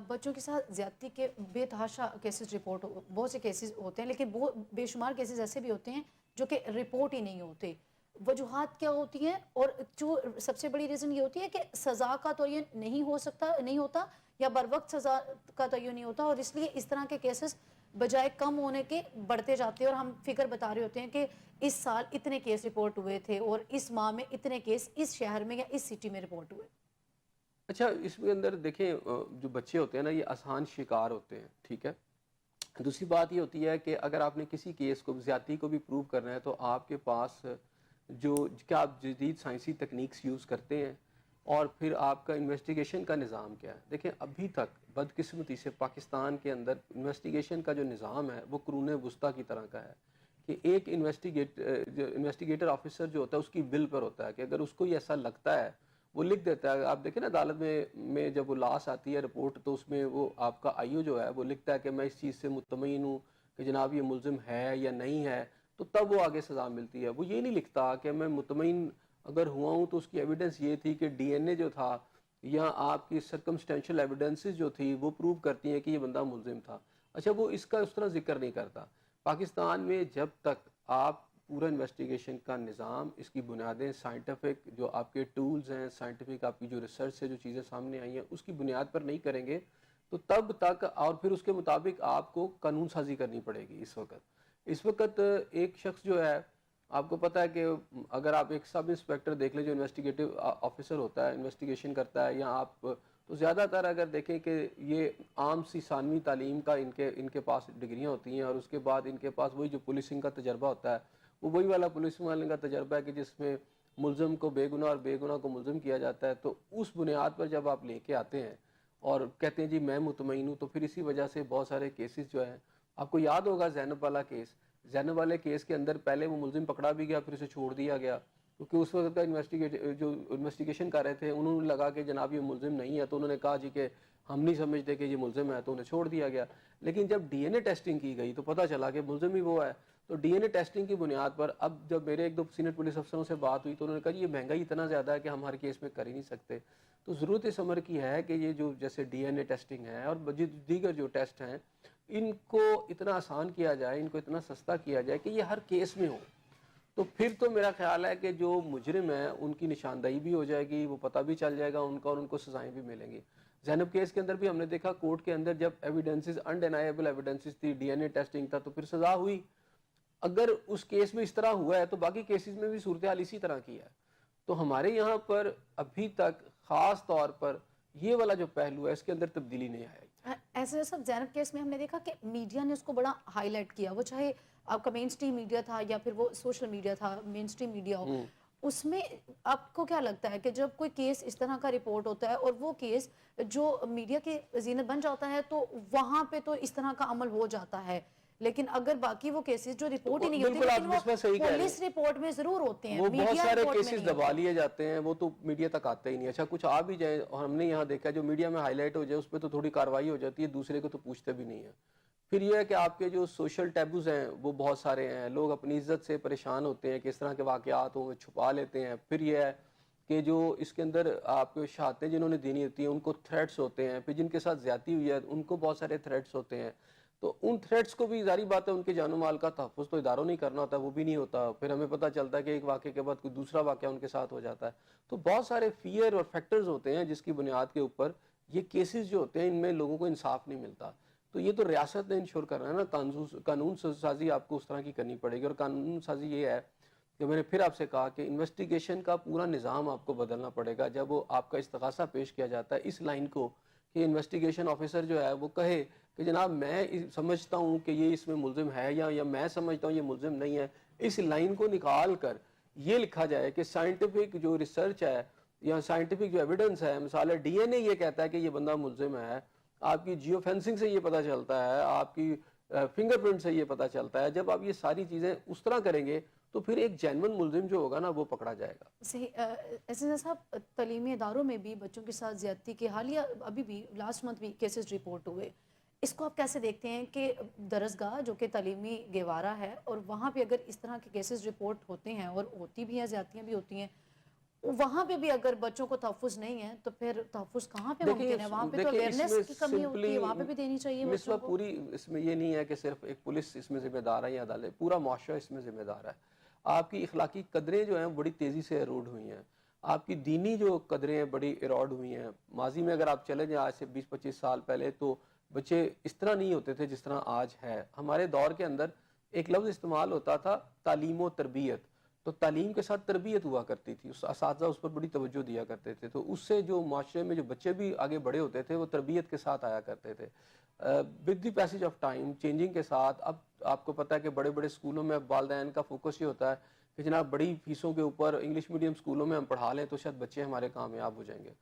بچوں کے ساتھ زیادتی کے بے تحاشا کیسز رپورٹ بہت سے کیسز ہوتے ہیں، لیکن بہت بے شمار کیسز ایسے بھی ہوتے ہیں جو کہ رپورٹ ہی نہیں ہوتے. وجوہات کیا ہوتی ہیں؟ اور جو سب سے بڑی ریزن یہ ہوتی ہے کہ سزا کا تعین نہیں ہوتا یا بر وقت سزا کا تعین نہیں ہوتا، اور اس لیے اس طرح کے کیسز بجائے کم ہونے کے بڑھتے جاتے ہیں. اور ہم فکر بتا رہے ہوتے ہیں کہ اس سال اتنے کیس رپورٹ ہوئے تھے اور اس ماہ میں اتنے کیس اس شہر میں یا اس سٹی میں رپورٹ ہوئے. اچھا اس کے اندر دیکھیں جو بچے ہوتے ہیں نا یہ آسان شکار ہوتے ہیں، ٹھیک ہے. دوسری بات یہ ہوتی ہے کہ اگر آپ نے کسی کیس کو زیادتی کو بھی پروو کرنا ہے تو آپ کے پاس کیا آپ جدید سائنسی تکنیکس یوز کرتے ہیں، اور پھر آپ کا انویسٹیگیشن کا نظام کیا ہے. دیکھیں ابھی تک بدقسمتی سے پاکستان کے اندر انویسٹیگیشن کا جو نظام ہے وہ قرون وسطیٰ کی طرح کا ہے کہ ایک انویسٹیگیٹر آفیسر جو ہوتا ہے اس کی ول پر ہوتا ہے کہ اگر اس کو یہ ایسا لگتا ہے وہ لکھ دیتا ہے. آپ دیکھیں نا عدالت میں جب وہ لاس آتی ہے رپورٹ تو اس میں وہ آپ کا آئی او جو ہے وہ لکھتا ہے کہ میں اس چیز سے مطمئن ہوں کہ جناب یہ ملزم ہے یا نہیں ہے، تو تب وہ آگے سزا ملتی ہے. وہ یہ نہیں لکھتا کہ میں مطمئن اگر ہوا ہوں تو اس کی ایویڈنس یہ تھی کہ ڈی این اے جو تھا یا آپ کی سرکمسٹینشل ایویڈنسز جو تھی وہ پروو کرتی ہیں کہ یہ بندہ ملزم تھا. اچھا وہ اس کا اس طرح ذکر نہیں کرتا. پاکستان میں جب تک آپ پورا انویسٹیگیشن کا نظام، اس کی بنیادیں سائنٹیفک جو آپ کے ٹولز ہیں، سائنٹیفک آپ کی جو ریسرچ سے جو چیزیں سامنے آئی ہیں اس کی بنیاد پر نہیں کریں گے تو تب تک، اور پھر اس کے مطابق آپ کو قانون سازی کرنی پڑے گی. اس وقت ایک شخص جو ہے آپ کو پتہ ہے کہ اگر آپ ایک سب انسپیکٹر دیکھ لیں جو انویسٹیگیٹو آفیسر ہوتا ہے، انویسٹیگیشن کرتا ہے، یا آپ تو زیادہ تر اگر دیکھیں کہ یہ عام سی ثانوی تعلیم کا ان کے پاس ڈگریاں ہوتی ہیں، اور اس کے بعد ان کے پاس وہی جو پولیسنگ کا تجربہ ہوتا ہے وہ وہی والا پولیس والے کا تجربہ ہے کہ جس میں ملزم کو بے گناہ اور بے گناہ کو ملزم کیا جاتا ہے. تو اس بنیاد پر جب آپ لے کے آتے ہیں اور کہتے ہیں جی میں مطمئن ہوں، تو پھر اسی وجہ سے بہت سارے کیسز جو ہیں، آپ کو یاد ہوگا زینب والا کیس، زینب والے کیس کے اندر پہلے وہ ملزم پکڑا بھی گیا، پھر اسے چھوڑ دیا گیا، کیونکہ اس وقت کا جو انویسٹیگیشن کر رہے تھے انہوں نے لگا کہ جناب یہ ملزم نہیں ہے، تو انہوں نے کہا جی کہ ہم نہیں سمجھتے کہ یہ ملزم ہے، تو انہیں چھوڑ دیا گیا. لیکن جب ڈی این اے ٹیسٹنگ کی گئی تو پتہ چلا کہ ملزم ہی وہ ہے. تو ڈی این اے ٹیسٹنگ کی بنیاد پر اب جب میرے ایک دو سینئر پولیس افسروں سے بات ہوئی تو انہوں نے کہا یہ مہنگائی اتنا زیادہ ہے کہ ہم ہر کیس میں کر ہی نہیں سکتے. تو ضرورت اس امر کی ہے کہ یہ جو جیسے ڈی این اے ٹیسٹنگ ہے اور دیگر جو ٹیسٹ ہیں ان کو اتنا آسان کیا جائے، ان کو اتنا سستا کیا جائے کہ یہ ہر کیس میں ہو. تو پھر تو میرا خیال ہے کہ جو مجرم ہیں ان کی نشاندہی بھی ہو جائے گی، وہ پتہ بھی چل جائے گا ان کا، اور ان کو سزائیں بھی ملیں گی. زینب کیس کے اندر بھی ہم نے دیکھا کورٹ کے اندر جب ایویڈنسز انڈینائیبل ایویڈنسز تھی، ڈی این اے ٹیسٹنگ تھا، تو پھر سزا ہوئی. اگر اس کیس میں اس طرح ہوا ہے تو باقی کیسز میں بھی صورتحال اسی طرح کی ہے. تو ہمارے یہاں پر ابھی تک خاص طور پر یہ والا جو پہلو ہے اس کے اندر تبدیلی نہیں آئی. ایسے سب زینب کیس میں ہم نے دیکھا کہ میڈیا نے اس کو بڑا ہائی لائٹ کیا، وہ چاہے آپ کا مین سٹریم میڈیا تھا یا پھر وہ سوشل میڈیا تھا، مین سٹریم میڈیا ہو. اس میں آپ کو کیا لگتا ہے کہ جب کوئی کیس اس طرح کا رپورٹ ہوتا ہے اور وہ کیس جو میڈیا کی زینت بن جاتا ہے تو وہاں پہ تو اس طرح کا عمل ہو جاتا ہے، لیکن اگر باقی وہ کیسز جو رپورٹ ہی نہیں ہوتی لیکن وہ پولیس رپورٹ میں ضرور ہوتے ہیں، وہ بہت میڈیا سارے رپورٹ میں کیسز نہیں دبا لیے جاتے ہیں، وہ تو میڈیا تک آتے ہی نہیں. اچھا کچھ آ بھی جائے اور ہم نے یہاں دیکھا جو میڈیا میں ہائی لائٹ ہو جائے اس پہ تو تھوڑی کاروائی ہو جاتی ہے، دوسرے کو تو پوچھتے بھی نہیں ہیں. پھر یہ ہے کہ آپ کے جو سوشل ٹیبوز ہیں وہ بہت سارے ہیں، لوگ اپنی عزت سے پریشان ہوتے ہیں کہ اس طرح کے واقعات ہوں چھپا لیتے ہیں. پھر یہ ہے کہ جو اس کے اندر آپ کو شہادتیں جنہوں نے دینی ہوتی ہیں ان کو تھریٹس ہوتے ہیں، پھر جن کے ساتھ زیادتی ہوئی ہے ان کو بہت سارے تھریٹس ہوتے ہیں. تو ان تھریٹس کو بھی ظاہری بات ہے ان کے جان و مال کا تحفظ تو اداروں نہیں کرنا ہوتا، وہ بھی نہیں ہوتا. پھر ہمیں پتہ چلتا ہے کہ ایک واقعے کے بعد کوئی دوسرا واقعہ ان کے ساتھ ہو جاتا ہے. تو بہت سارے فیئر اور فیکٹرز ہوتے ہیں جس کی بنیاد کے اوپر یہ کیسز جو ہوتے ہیں ان میں لوگوں کو انصاف نہیں ملتا. تو یہ تو ریاست نے انشور کرنا ہے نا، قانون سازی آپ کو اس طرح کی کرنی پڑے گی. اور قانون سازی یہ ہے کہ میں نے پھر آپ سے کہا کہ انویسٹیگیشن کا پورا نظام آپ کو بدلنا پڑے گا. جب وہ آپ کا استغاثہ پیش کیا جاتا ہے اس لائن کو کہ انویسٹیگیشن آفیسر جو ہے وہ کہے کہ جناب میں سمجھتا ہوں کہ یہ اس میں ملزم ہے یا میں سمجھتا ہوں یہ ملزم نہیں ہے، اس لائن کو نکال کر یہ لکھا جائے کہ سائنٹیفک جو ریسرچ ہے یا سائنٹیفک جو ایویڈنس ہے، مثال ہے ڈی این اے یہ کہتا ہے کہ یہ بندہ ملزم ہے، آپ کی جیو فینسنگ سے یہ پتہ چلتا ہے، آپ کی فنگر پرنٹ سے یہ پتہ چلتا ہے. جب آپ یہ ساری چیزیں اس طرح کریں گے تو پھر ایک جینون ملزم جو ہوگا نا وہ پکڑا جائے گا. صحیح. ایسے صاحب تعلیمی اداروں میں بھی بچوں کے ساتھ زیادتی کے حالیہ ابھی بھی لاسٹ منتھ بھی کیسز رپورٹ ہوئے، اس کو آپ کیسے دیکھتے ہیں کہ درسگاہ جو کہ تعلیمی گہوارہ ہے اور وہاں پہ اگر اس طرح کے کیسز رپورٹ ہوتے ہیں اور ہوتی بھی ہیں، زیادتیاں بھی ہوتی ہیں، وہاں پہ بھی اگر بچوں کو تحفظ نہیں ہے تو پھر تحفظ کہاں پہ ممکن ہے؟ وہاں پہ تو اویئرنیس کی کمی ہوتی ہے، وہاں پہ بھی دینی چاہیے بچوں کو. پوری اس میں یہ نہیں ہے کہ صرف ایک پولیس اس میں ذمہ دار ہے یا عدالت، پورا معاشرہ اس میں ذمہ دار ہے. آپ کی اخلاقی قدریں جو ہیں بڑی تیزی سے ایروڈ ہوئی ہیں، آپ کی دینی جو قدریں ہیں بڑی ایروڈ ہوئی ہیں. ماضی میں اگر آپ چلے جائیں آج سے 20-25 سال پہلے تو بچے اس طرح نہیں ہوتے تھے جس طرح آج ہے. ہمارے دور کے اندر ایک لفظ استعمال ہوتا تھا تعلیم و تربیت، تو تعلیم کے ساتھ تربیت ہوا کرتی تھی، اساتذہ اس پر بڑی توجہ دیا کرتے تھے. تو اس سے جو معاشرے میں جو بچے بھی آگے بڑے ہوتے تھے وہ تربیت کے ساتھ آیا کرتے تھے. With the passage of time changing کے ساتھ اب آپ کو پتہ ہے کہ بڑے بڑے اسکولوں میں والدین کا فوکس یہ ہوتا ہے کہ جناب بڑی فیسوں کے اوپر انگلش میڈیم اسکولوں میں ہم پڑھا لیں تو شاید بچے ہمارے کامیاب ہو جائیں گے.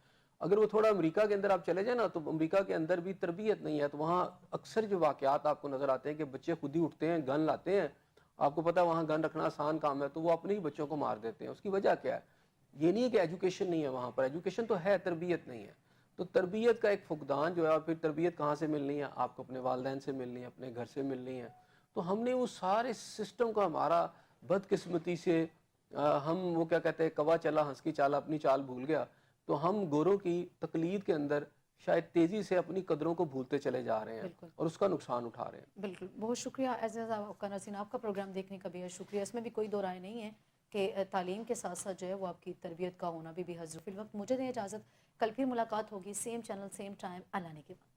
اگر وہ تھوڑا امریکہ کے اندر آپ چلے جائیں نا تو امریکہ کے اندر بھی تربیت نہیں ہے. تو وہاں اکثر جو واقعات آپ کو نظر آتے ہیں کہ بچے خود ہی اٹھتے ہیں، گن لاتے ہیں. آپ کو پتہ ہے وہاں گن رکھنا آسان کام ہے تو وہ اپنے ہی بچوں کو مار دیتے ہیں. اس کی وجہ کیا ہے؟ یہ نہیں ہے کہ ایجوکیشن نہیں ہے وہاں پر، ایجوکیشن تو ہے، تربیت نہیں ہے. تو تربیت کا ایک فقدان جو ہے، اور پھر تربیت کہاں سے ملنی ہے؟ آپ کو اپنے والدین سے ملنی ہے، اپنے گھر سے ملنی ہے. تو ہم نے وہ سارے سسٹم کو ہمارا بدقسمتی سے ہم وہ کیا کہتے ہیں کوا چلا ہنس کی چال اپنی چال بھول گیا. تو ہم گوروں کی تقلید کے اندر شاید تیزی سے اپنی قدروں کو بھولتے چلے جا رہے ہیں اور اس کا نقصان اٹھا رہے ہیں. بالکل. بہت شکریہ اعزاز آپ کا ناظرین، آپ کا پروگرام دیکھنے کا بہت شکریہ. اس میں بھی کوئی دو رائے نہیں ہے کہ تعلیم کے ساتھ ساتھ جو ہے وہ آپ کی تربیت کا ہونا بھی حضر. فی الوقت مجھے دیں اجازت، کل پھر ملاقات ہوگی، سیم چینل سیم ٹائم. اللہ نے کے بعد.